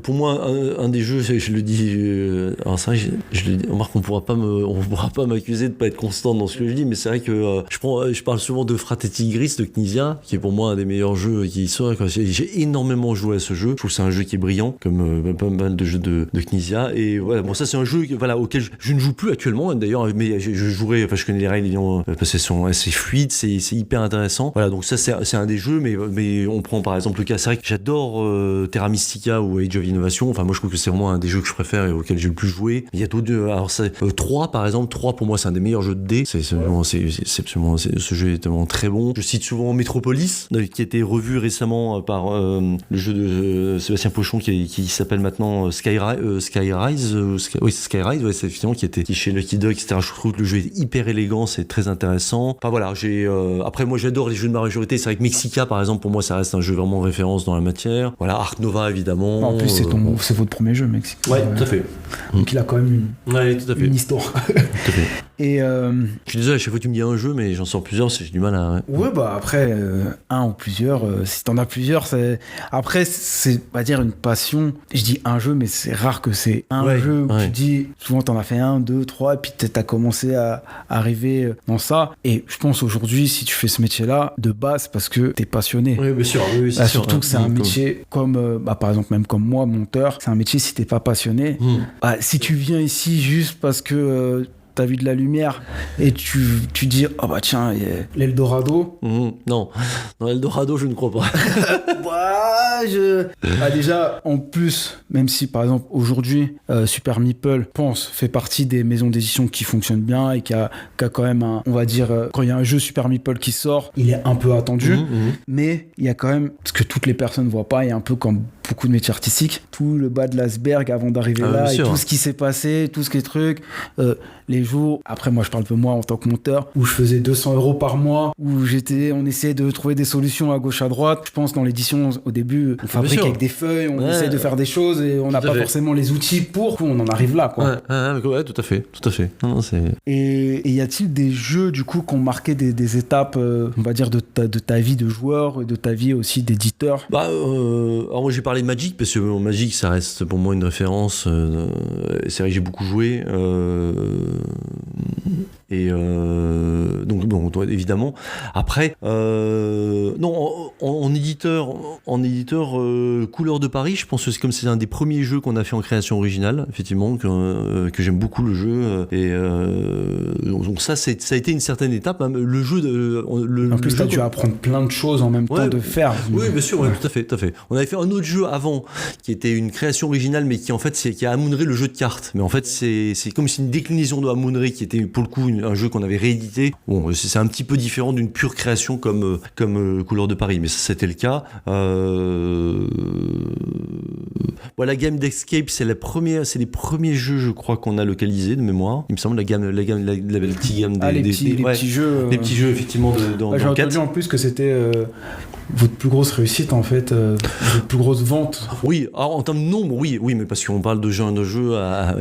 [SPEAKER 2] Pour moi, un des jeux, je le dis, alors ça, je le dis, remarque, on pourra pas m'accuser de pas être constant dans ce que je dis, mais c'est vrai que je parle souvent de Frat et Tigris de Knizia, qui est pour moi un des meilleurs jeux qui soit. J'ai énormément joué à ce jeu. Je trouve que c'est un jeu qui est brillant, comme pas mal de jeux de Knizia. Et voilà, bon, ça c'est un jeu auquel je ne joue plus actuellement d'ailleurs, mais je jouerai. Enfin, je connais les règles, parce qu'elles sont assez fluides, c'est hyper intéressant. Voilà, donc ça c'est un des jeux, mais on prend par exemple le cas, c'est vrai que j'adore Terra Mystica ou Age of Innovation. Enfin, moi je trouve que c'est vraiment un des jeux que je préfère et auquel j'ai le plus joué. Il y a d'autres, alors 3 par exemple, 3 pour moi c'est un des meilleurs jeux de dés. Ce jeu est vraiment très bon. Je cite souvent Metropolis, qui a été revu récemment par le jeu de Sébastien Pochon qui s'appelle maintenant Skyrise, c'est effectivement qui était chez Lucky Duck, etc. Je trouve que le jeu est hyper élégant, c'est très intéressant. Enfin voilà, après moi j'adore les jeux de ma majorité. C'est vrai que Mexica par exemple pour moi ça reste un jeu vraiment référence dans la matière. Frontières. Voilà, Ark Nova évidemment.
[SPEAKER 1] En plus, c'est votre premier jeu, mec.
[SPEAKER 2] Ouais, tout à fait.
[SPEAKER 1] Donc il a quand même
[SPEAKER 2] tout à fait.
[SPEAKER 1] une histoire.
[SPEAKER 2] Tout à fait.
[SPEAKER 1] Et
[SPEAKER 2] je suis désolé, à chaque fois que tu me dis un jeu, mais j'en sors plusieurs, j'ai du mal à.
[SPEAKER 1] Ouais, bah après, un ou plusieurs, si t'en as plusieurs, après, c'est pas dire une passion. Je dis un jeu, mais c'est rare que c'est un jeu où tu dis, souvent t'en as fait 1, 2, 3, et puis t'as commencé à arriver dans ça. Et je pense aujourd'hui, si tu fais ce métier-là, de base, parce que t'es passionné.
[SPEAKER 2] Oui, bien sûr, oui, c'est sûr.
[SPEAKER 1] Surtout que c'est un métier comme, par exemple, même comme moi, monteur, c'est un métier, si t'es pas passionné, si tu viens ici juste parce que t'as vu de la lumière et tu dis tiens, l'Eldorado.
[SPEAKER 2] Non, l'Eldorado, je ne crois pas.
[SPEAKER 1] Déjà, en plus, même si par exemple aujourd'hui Super Meeple fait partie des maisons d'édition qui fonctionnent bien et qui a quand même on va dire, quand il y a un jeu Super Meeple qui sort, il est un peu attendu, mais il y a quand même, ce que toutes les personnes voient pas, il y a un peu comme beaucoup de métiers artistiques, tout le bas de l'iceberg avant d'arriver là, et tout ce qui s'est passé, tout ce qui est truc, les jours, après moi je parle de moi en tant que monteur, où je faisais 200 € par mois, où on essayait de trouver des solutions à gauche à droite. Je pense dans l'édition au début, on fabrique avec des feuilles, on essaie de faire des choses et on n'a pas forcément les outils pour, on en arrive là quoi.
[SPEAKER 2] Ouais, tout à fait. Non,
[SPEAKER 1] et y a-t-il des jeux du coup qui ont marqué des étapes, on va dire de ta vie de joueur et de ta vie aussi d'éditeur?
[SPEAKER 2] Alors moi j'ai parlé de Magic parce que Magic ça reste pour moi une référence, c'est vrai que j'ai beaucoup joué et donc bon, évidemment après non, en éditeur Couleur de Paris, je pense que c'est un des premiers jeux qu'on a fait en création originale, effectivement, que j'aime beaucoup le jeu, et donc ça a été une certaine étape, hein, le jeu
[SPEAKER 1] en plus t'as dû apprendre plein de choses en même temps de faire.
[SPEAKER 2] Oui, bien sûr, tout à fait. On avait fait un autre jeu avant qui était une création originale, mais qui en fait qui a Amun-Re, le jeu de cartes, mais en fait c'est comme si une déclinaison de Amun-Re qui était pour le coup un jeu qu'on avait réédité. Bon, c'est un petit peu différent d'une pure création comme Couleur de Paris, mais ça c'était le cas. La gamme d'Escape, c'est les premiers jeux, je crois, qu'on a localisés de mémoire. Il me semble la petite gamme
[SPEAKER 1] les petits jeux.
[SPEAKER 2] Les petits jeux, effectivement, dans
[SPEAKER 1] j'ai entendu en plus que c'était votre plus grosse réussite, en fait, votre plus grosse vente.
[SPEAKER 2] Oui, alors en termes de nombre, oui, mais parce qu'on parle de jeux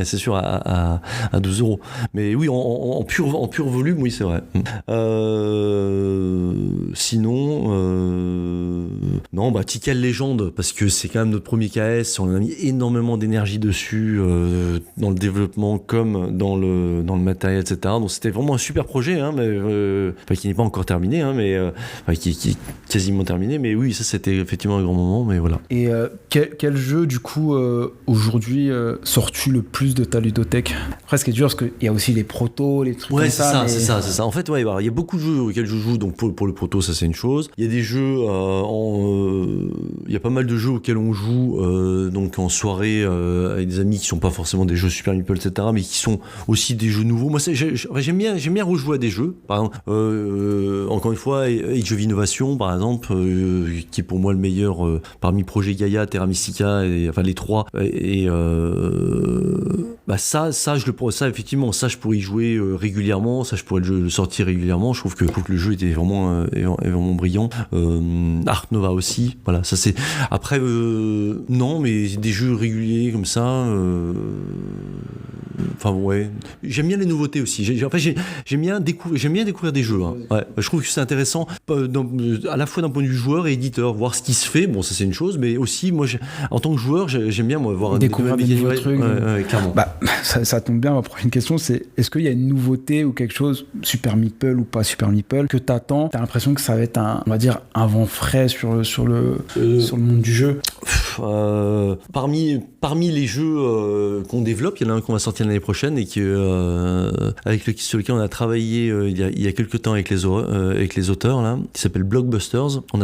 [SPEAKER 2] c'est sûr, à 12 €. Mais oui, en pur volume, oui, c'est vrai. Sinon, non, Tikal Légende, parce que c'est quand même notre premier KS, on a mis énormément d'énergie dessus, dans le développement comme dans le matériel, etc. Donc c'était vraiment un super projet, hein, mais qui n'est pas encore terminé, hein, mais qui est quasiment terminé. Mais oui, ça c'était effectivement un grand moment, mais voilà.
[SPEAKER 1] Et quel jeu, du coup, aujourd'hui, sors-tu le plus de ta ludothèque? Après, ce qui est dur, parce qu'il y a aussi les protos, les trucs comme ça.
[SPEAKER 2] C'est ça. En fait, il y a beaucoup de jeux auxquels je joue, donc pour le proto, ça c'est une chose. Il y a des jeux, il y a pas mal de jeux auxquels on joue, donc en soirée, avec des amis qui sont pas forcément des jeux Super Meeple, etc., mais qui sont aussi des jeux nouveaux. Moi, j'aime bien rejouer à des jeux. Par exemple, encore une fois, Age of Innovation, par exemple, qui est pour moi le meilleur parmi Projet Gaïa, Terra Mystica, enfin les trois. Et ça effectivement, ça je pourrais y jouer régulièrement, ça je pourrais le sortir régulièrement. Je trouve que le jeu était vraiment brillant. Ark Nova aussi, voilà, ça c'est. Après, non, mais des jeux réguliers comme ça. Enfin ouais, j'aime bien les nouveautés aussi. J'aime bien découvrir des jeux. Hein. Ouais, je trouve que c'est intéressant, à la fois d'un point de vue joueur et éditeur, voir ce qui se fait. Bon, ça c'est une chose, mais aussi moi, en tant que joueur, j'aime bien voir
[SPEAKER 1] découvrir des nouveaux trucs.
[SPEAKER 2] Clairement.
[SPEAKER 1] Ça tombe bien. Ma prochaine question, c'est est-ce qu'il y a une nouveauté ou quelque chose, Super Meeple ou pas Super Meeple, que t'attends? T'as l'impression que ça va être un vent frais sur le monde du jeu?
[SPEAKER 2] Parmi les jeux qu'on développe, il y en a un qu'on va sortir l'année prochaine et sur lequel on a travaillé il y a quelques temps avec les auteurs là, qui s'appelle Blockbusters. On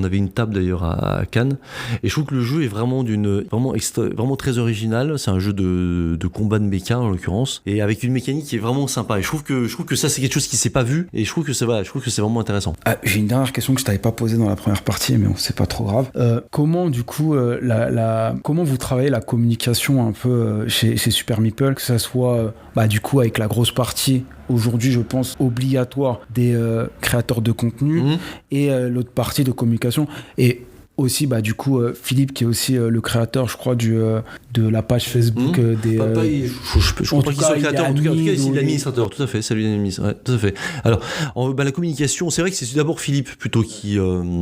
[SPEAKER 2] avait une table d'ailleurs à Cannes, et je trouve que le jeu est vraiment vraiment très original. C'est un jeu de combat de méca en l'occurrence, et avec une mécanique qui est vraiment sympa. Et je trouve que ça c'est quelque chose qui s'est pas vu, et je trouve que c'est vraiment intéressant.
[SPEAKER 1] J'ai une dernière question que je t'avais pas posée dans la première partie, mais c'est pas trop grave. Comment du coup comment vous travaillez la communication un peu chez Super Meeple, que ça soit du coup avec la grosse partie aujourd'hui, je pense, obligatoire des créateurs de contenu, et l'autre partie de communication. Et aussi, du coup, Philippe, qui est aussi le créateur, je crois, de la page Facebook des...
[SPEAKER 2] je crois pas qu'il soit créateur, en tout cas, il est administrateur, tout à fait, c'est lui l'administrateur, tout à fait. Alors, la communication, c'est vrai que c'est d'abord Philippe, plutôt, qui gère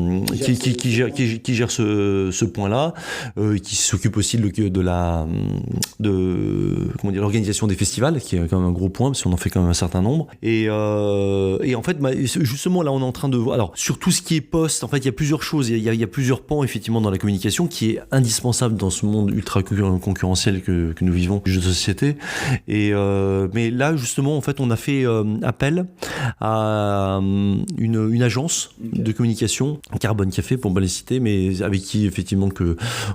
[SPEAKER 2] ce point-là, qui s'occupe aussi de l'organisation des festivals, qui est quand même un gros point, parce qu'on en fait quand même un certain nombre. Et en fait, justement, là, on est en train de voir. Alors, sur tout ce qui est post, en fait, il y a plusieurs choses. Il y a plusieurs pans, effectivement, dans la communication, qui est indispensable dans ce monde ultra concurrentiel que nous vivons, du jeu de société. Mais là, justement, en fait, on a fait appel à une agence de communication, Carbone Café, pour ne pas les citer, mais avec qui, effectivement,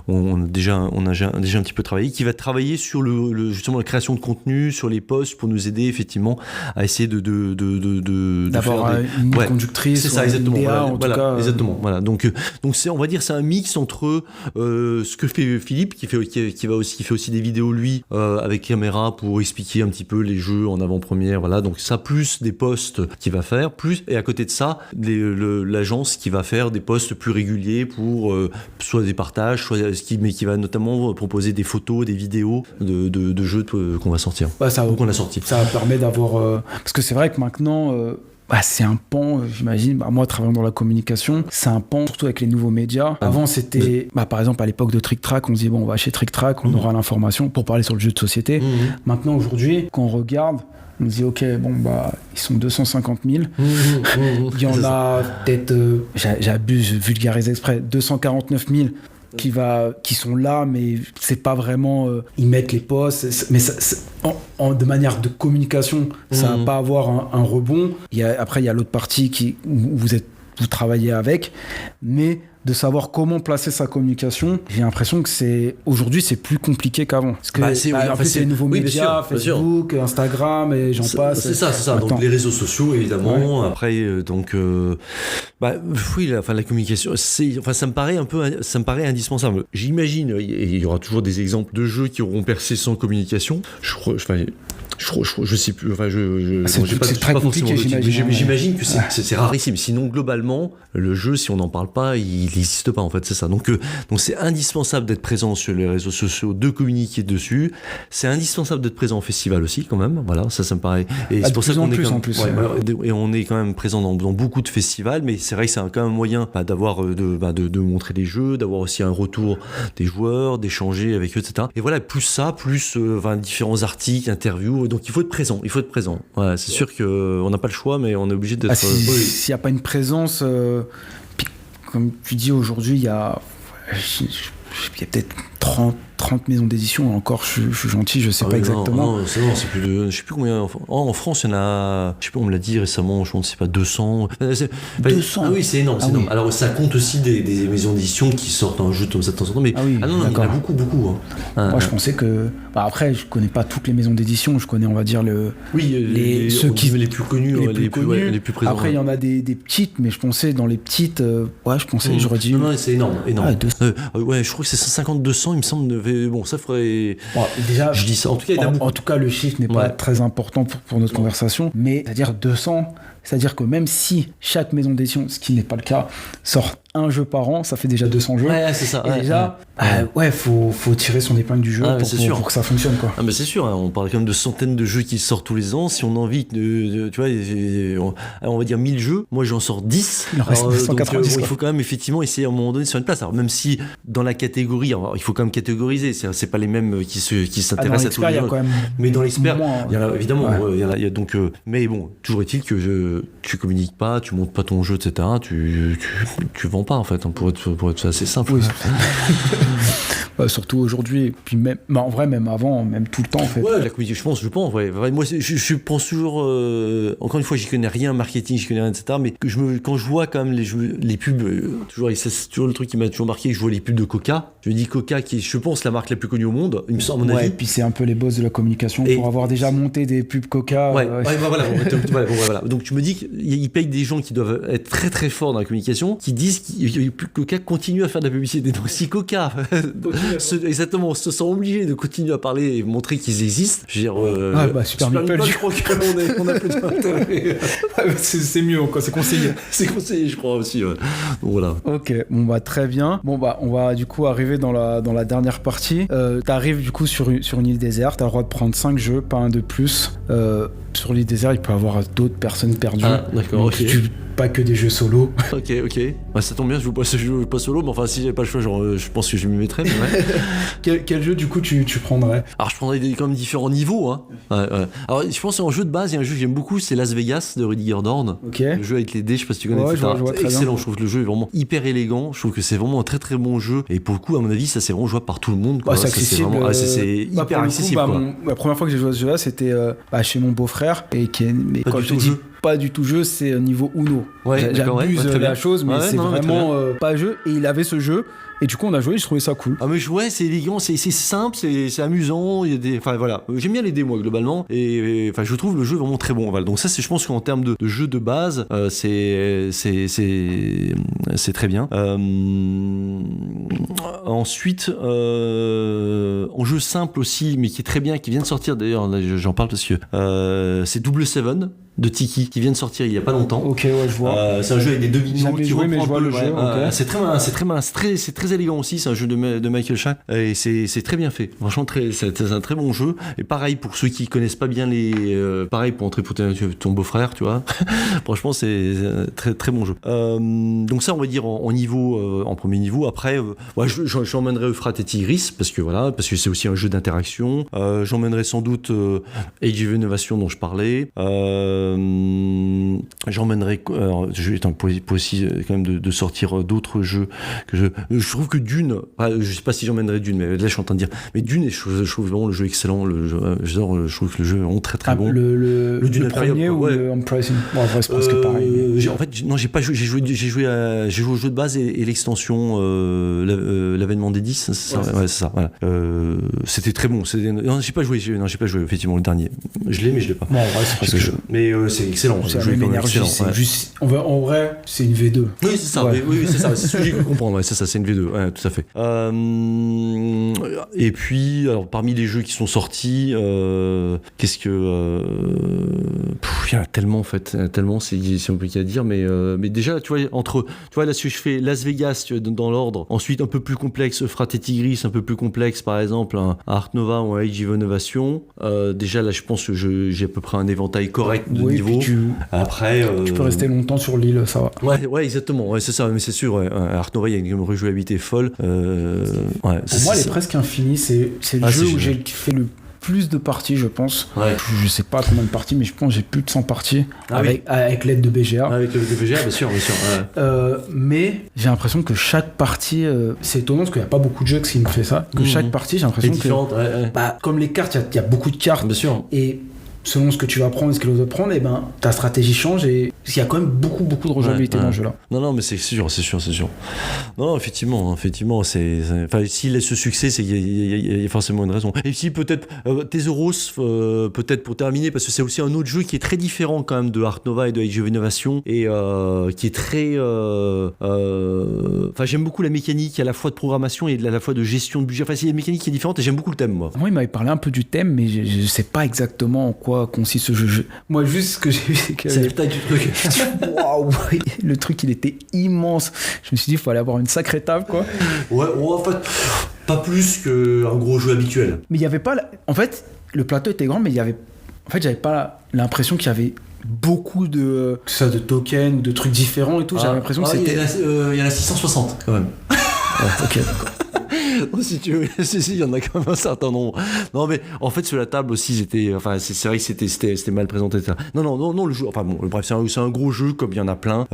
[SPEAKER 2] on a déjà un petit peu travaillé, qui va travailler sur justement la création de contenu, sur les posts, pour nous aider, effectivement, à essayer
[SPEAKER 1] d'avoir une conductrice,
[SPEAKER 2] c'est ça, exactement.
[SPEAKER 1] Voilà,
[SPEAKER 2] exactement. Voilà. Donc on va dire, c'est un mix entre ce que fait Philippe, qui fait aussi des vidéos, lui, avec caméra, pour expliquer un petit peu les jeux en avant-première. Voilà. Donc ça, plus des posts qu'il va faire, et à côté de ça, l'agence qui va faire des posts plus réguliers pour soit des partages, mais qui va notamment proposer des photos, des vidéos de jeux qu'on va sortir. Qu'on a sorti.
[SPEAKER 1] Ça permet d'avoir... parce que c'est vrai que maintenant... c'est un pan, j'imagine. Moi, travaillant dans la communication, c'est un pan, surtout avec les nouveaux médias. Avant, c'était... par exemple, à l'époque de Trick Track, on se dit, on va chez Trick Track, on aura l'information pour parler sur le jeu de société. Maintenant, aujourd'hui, quand on regarde, on se dit, ok, ils sont 250 000. Il y en a peut-être, j'abuse, je vulgarise exprès, 249 000 qui sont là, mais c'est pas vraiment... ils mettent les posts, mais de manière de communication, ça va pas avoir un rebond. Après, il y a l'autre partie où vous travaillez avec, mais de savoir comment placer sa communication, j'ai l'impression que aujourd'hui c'est plus compliqué qu'avant. Parce que en plus c'est les nouveaux médias, Facebook, Instagram et j'en passe.
[SPEAKER 2] C'est ça. Donc les réseaux sociaux évidemment. Ouais. Après la communication, ça me paraît indispensable. J'imagine, il y aura toujours des exemples de jeux qui auront percé sans communication. Je sais plus,
[SPEAKER 1] c'est très compliqué,
[SPEAKER 2] j'imagine que c'est rarissime. Sinon, globalement, le jeu, si on n'en parle pas, il n'existe pas, en fait, c'est ça. Donc c'est indispensable d'être présent sur les réseaux sociaux, de communiquer dessus. C'est indispensable d'être présent au festival aussi, quand même. Voilà, ça me paraît. Et c'est pour ça qu'on est et on est quand même présent dans beaucoup de festivals, mais c'est vrai que c'est quand même un moyen de montrer les jeux, d'avoir aussi un retour des joueurs, d'échanger avec eux, etc. Et voilà, plus différents articles, interviews. Donc il faut être présent. Voilà, c'est sûr qu'on n'a pas le choix, mais on est obligé d'être...
[SPEAKER 1] S'il n'y a pas une présence, puis, comme tu dis aujourd'hui, il y a peut-être 30 maisons d'édition, encore je suis gentil, je sais pas exactement.
[SPEAKER 2] Non, c'est plus de... Je sais plus combien... En France, il y en a... Je sais pas, on me l'a dit récemment, je ne sais pas, 200...
[SPEAKER 1] 200
[SPEAKER 2] Ah oui, c'est énorme, c'est énorme. Alors ça compte aussi des maisons d'édition qui sortent un jeu comme ça de temps en temps, mais...
[SPEAKER 1] non, il y en
[SPEAKER 2] a beaucoup.
[SPEAKER 1] Moi, je pensais que... après, je connais pas toutes les maisons d'édition, je connais, on va dire,
[SPEAKER 2] ceux qui... Les plus connus, les plus présents.
[SPEAKER 1] Après, il y en a des petites, mais je pensais, dans les petites... j'aurais dit...
[SPEAKER 2] Non, c'est énorme. Je crois que c'est 150-200, il me semble... Bon, ça ferait...
[SPEAKER 1] déjà,
[SPEAKER 2] je dis ça. En tout cas,
[SPEAKER 1] en tout cas, le chiffre n'est pas très important pour notre conversation, mais c'est-à-dire 200, c'est-à-dire que même si chaque maison d'édition, ce qui n'est pas le cas, sort un jeu par an, ça fait déjà 200 jeux.
[SPEAKER 2] Ouais, c'est ça.
[SPEAKER 1] Et déjà, faut tirer son épingle du jeu pour que ça fonctionne, quoi.
[SPEAKER 2] Ah, mais c'est sûr, on parle quand même de centaines de jeux qui sortent tous les ans. Si on a envie tu vois, on va dire 1000 jeux, moi j'en sors 10.
[SPEAKER 1] Il en reste 190.
[SPEAKER 2] Il faut quand même effectivement essayer à un moment donné sur une place. Alors même si dans la catégorie, il faut quand même catégoriser, c'est pas les mêmes qui s'intéressent à tous les jeux. Mais dans l'expert, il y en a évidemment, il y a donc, mais bon, toujours est-il que tu communiques pas, tu montes pas ton jeu, etc. Tu vends pas, en fait, pour être assez simple.
[SPEAKER 1] Oui. Surtout aujourd'hui, puis même, en vrai, même avant, même tout le temps, en fait.
[SPEAKER 2] Ouais, la communication, je pense, ouais. Moi, je pense toujours, encore une fois, j'y connais rien en marketing, j'y connais rien, etc. Mais quand je vois quand même les pubs, c'est toujours le truc qui m'a toujours marqué, que je vois les pubs de Coca. Je me dis Coca, qui est, je pense, la marque la plus connue au monde, il me semble, à mon avis.
[SPEAKER 1] Et puis c'est un peu les boss de la communication pour avoir déjà monté des pubs Coca.
[SPEAKER 2] Voilà. Donc tu me dis qu'ils payent des gens qui doivent être très très forts dans la communication, qui disent que Coca continue à faire de la publicité. Donc si Coca exactement, on se sent obligé de continuer à parler et montrer qu'ils existent. Je veux dire,
[SPEAKER 1] Super Meeple,
[SPEAKER 2] je crois qu'on a plus d'intérêt.
[SPEAKER 1] C'est mieux, quoi, c'est conseillé.
[SPEAKER 2] C'est conseillé, je crois aussi. Ouais. Donc, voilà.
[SPEAKER 1] Ok, très bien. On va du coup arriver dans la dernière partie. T'arrives du coup sur une île déserte, t'as le droit de prendre 5 jeux, pas un de plus. Sur l'île déserte, il peut y avoir d'autres personnes perdues.
[SPEAKER 2] Ah, d'accord, ok.
[SPEAKER 1] Pas que des jeux solo.
[SPEAKER 2] Ok. Bah, ça tombe bien, je joue pas solo, mais enfin, si j'avais pas le choix, je pense que je m'y mettrais. Mais ouais.
[SPEAKER 1] Quel jeu, du coup, tu prendrais?
[SPEAKER 2] Alors, je prendrais quand même différents niveaux. Hein. Ouais. Alors, je pense qu'en jeu de base, il y a un jeu que j'aime beaucoup, c'est Las Vegas de Rudiger Dorn.
[SPEAKER 1] Ok.
[SPEAKER 2] Le jeu avec les dés, je sais pas si tu connais.
[SPEAKER 1] Ouais, je vois très
[SPEAKER 2] excellent,
[SPEAKER 1] bien.
[SPEAKER 2] je trouve que le jeu est vraiment hyper élégant. Je trouve que c'est vraiment un très très bon jeu. Et pour le coup, à mon avis, ça c'est vraiment jouable par tout le monde. Quoi.
[SPEAKER 1] C'est accessible.
[SPEAKER 2] C'est hyper accessible.
[SPEAKER 1] La première fois que j'ai joué à ce jeu-là, c'était chez mon beau-frère. Mais quand je te dis pas du tout jeu, c'est niveau Uno.
[SPEAKER 2] Ouais,
[SPEAKER 1] j'abuse la chose, mais c'est vraiment pas jeu. Et il avait ce jeu. Et du coup, on a joué, je trouvais ça cool.
[SPEAKER 2] Ah, mais ouais, c'est élégant, c'est simple, c'est amusant. Il y a des. Enfin, voilà. J'aime bien les dés, moi, globalement. Et enfin, je trouve le jeu vraiment très bon. Voilà. Donc, ça, je pense qu'en termes de jeu de base, c'est très bien. Ensuite, en jeu simple aussi, mais qui est très bien, qui vient de sortir d'ailleurs, là, j'en parle parce que c'est Double Seven de Tiki qui vient de sortir il y a pas longtemps.
[SPEAKER 1] Ok, ouais, je vois.
[SPEAKER 2] C'est un jeu avec des dominoes qui
[SPEAKER 1] joué, mais je
[SPEAKER 2] reprend
[SPEAKER 1] vois le jeu. Okay.
[SPEAKER 2] C'est très malin, c'est très élégant aussi. C'est un jeu de Michael Schack et c'est très bien fait. Franchement, c'est un très bon jeu. Et pareil pour ceux qui connaissent pas bien pareil pour entrer pour ton beau-frère, tu vois. Franchement, c'est très très bon jeu. Donc ça, on va dire en niveau, en premier niveau. Après, j'emmènerai Euphrate et Tigris parce que c'est aussi un jeu d'interaction. J'emmènerai sans doute Age of Innovation dont je parlais. J'emmènerai pour essayer quand même de sortir d'autres jeux que je trouve que Dune, je sais pas si j'emmènerai Dune, mais là je suis en train de dire, mais Dune, je trouve vraiment le jeu excellent, je trouve que le jeu est vraiment très très bon.
[SPEAKER 1] Le Dune le premier ou le Emprising? Bon, en vrai, c'est presque pareil.
[SPEAKER 2] En fait, non, j'ai pas joué, j'ai joué au jeu de base et l'extension l'avènement des 10, c'est ça, voilà. C'était très bon, non, j'ai pas joué effectivement le dernier. Je l'ai mais je l'ai pas.
[SPEAKER 1] Bon, en vrai, c'est presque jeu.
[SPEAKER 2] Mais c'est excellent.
[SPEAKER 1] C'est la même énergie. C'est juste, en vrai, c'est une V2.
[SPEAKER 2] Oui, c'est ça. Ouais. Oui, c'est ça. C'est ce que j'ai pu comprendre. Ouais, c'est ça, c'est une V2. Ouais, tout à fait. Et puis, alors, parmi les jeux qui sont sortis, qu'est-ce que il y en a tellement en fait, tellement c'est compliqué à dire, mais déjà, tu vois, là, si je fais Las Vegas dans l'ordre, ensuite un peu plus complexe, Euphrate et Tigris, un peu plus complexe, par exemple, un Art Nova ou un Age of Innovation. Déjà, là, je pense que j'ai à peu près un éventail correct de niveau. Après,
[SPEAKER 1] tu peux rester longtemps sur l'île, ça va.
[SPEAKER 2] Ouais, exactement. Ouais, c'est ça, mais c'est sûr. Ouais. Art Nova, il y a une rejouabilité folle.
[SPEAKER 1] Pour moi, elle est presque infinie. C'est le jeu où j'ai fait le plus de parties, je pense.
[SPEAKER 2] Ouais.
[SPEAKER 1] Je sais pas combien de parties, mais je pense que j'ai plus de 100 parties avec l'aide de BGA.
[SPEAKER 2] Avec l'aide de BGA, bien sûr. Ouais.
[SPEAKER 1] Mais j'ai l'impression que chaque partie, c'est étonnant parce qu'il n'y a pas beaucoup de jeux qui me fait ça. Que chaque partie, j'ai l'impression que comme les cartes, il y a beaucoup de cartes.
[SPEAKER 2] Bien sûr.
[SPEAKER 1] Et selon ce que tu vas prendre et ce que l'autre va prendre, et ben ta stratégie change et il y a quand même beaucoup de rejouabilité dans le jeu là.
[SPEAKER 2] Non, mais c'est sûr. Non, effectivement, s'il laisse ce succès, c'est qu'il y a forcément une raison. Et si peut-être Tesoros, peut-être pour terminer, parce que c'est aussi un autre jeu qui est très différent quand même de Art Nova et de Age of Innovation et qui est très. J'aime beaucoup la mécanique à la fois de programmation et à la fois de gestion de budget. Enfin, c'est une mécanique qui est différente et j'aime beaucoup le thème, moi.
[SPEAKER 1] Moi, il m'avait parlé un peu du thème, mais je sais pas exactement en quoi consiste ce jeu. Moi, juste ce que j'ai vu, c'est que
[SPEAKER 2] c'est la taille du truc.
[SPEAKER 1] Waouh, le truc, il était immense. Je me suis dit, il fallait avoir une sacrée table, quoi.
[SPEAKER 2] Ouais, en fait, pas plus qu'un gros jeu habituel.
[SPEAKER 1] Mais il y avait pas. En fait, le plateau était grand, mais il y avait. En fait, j'avais pas l'impression qu'il y avait beaucoup de tokens, de trucs différents et tout. J'avais l'impression que c'était.
[SPEAKER 2] Il y en a 660 quand même.
[SPEAKER 1] Ok, d'accord.
[SPEAKER 2] Si tu veux, il y en a quand même un certain nombre. Non, mais en fait, sur la table aussi, c'est vrai que c'était mal présenté. Ça. Non, le jeu, bref, c'est un gros jeu, comme il y en a plein.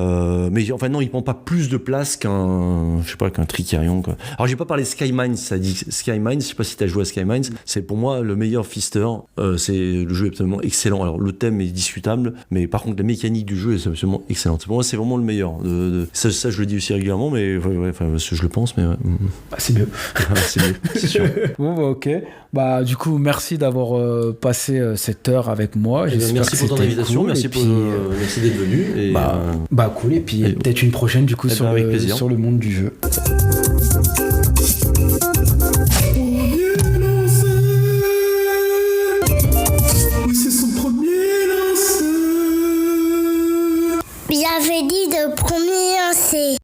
[SPEAKER 2] Mais enfin, non, il prend pas plus de place qu'un Tricerion, quoi. Alors, j'ai pas parlé de Skymines, ça dit Skymines, je sais pas si t'as joué à Skymines. C'est pour moi le meilleur Pfister. Le jeu est absolument excellent. Alors, le thème est discutable, mais par contre, la mécanique du jeu est absolument excellente. Pour moi, c'est vraiment le meilleur. Ça, je le dis aussi régulièrement, mais je le pense, mais ouais.
[SPEAKER 1] C'est mieux.
[SPEAKER 2] C'est sûr.
[SPEAKER 1] Bon, ok. Du coup, merci d'avoir passé cette heure avec moi.
[SPEAKER 2] Merci pour ton invitation, merci d'être venu.
[SPEAKER 1] Cool. Et puis peut-être une prochaine du coup sur le monde du jeu.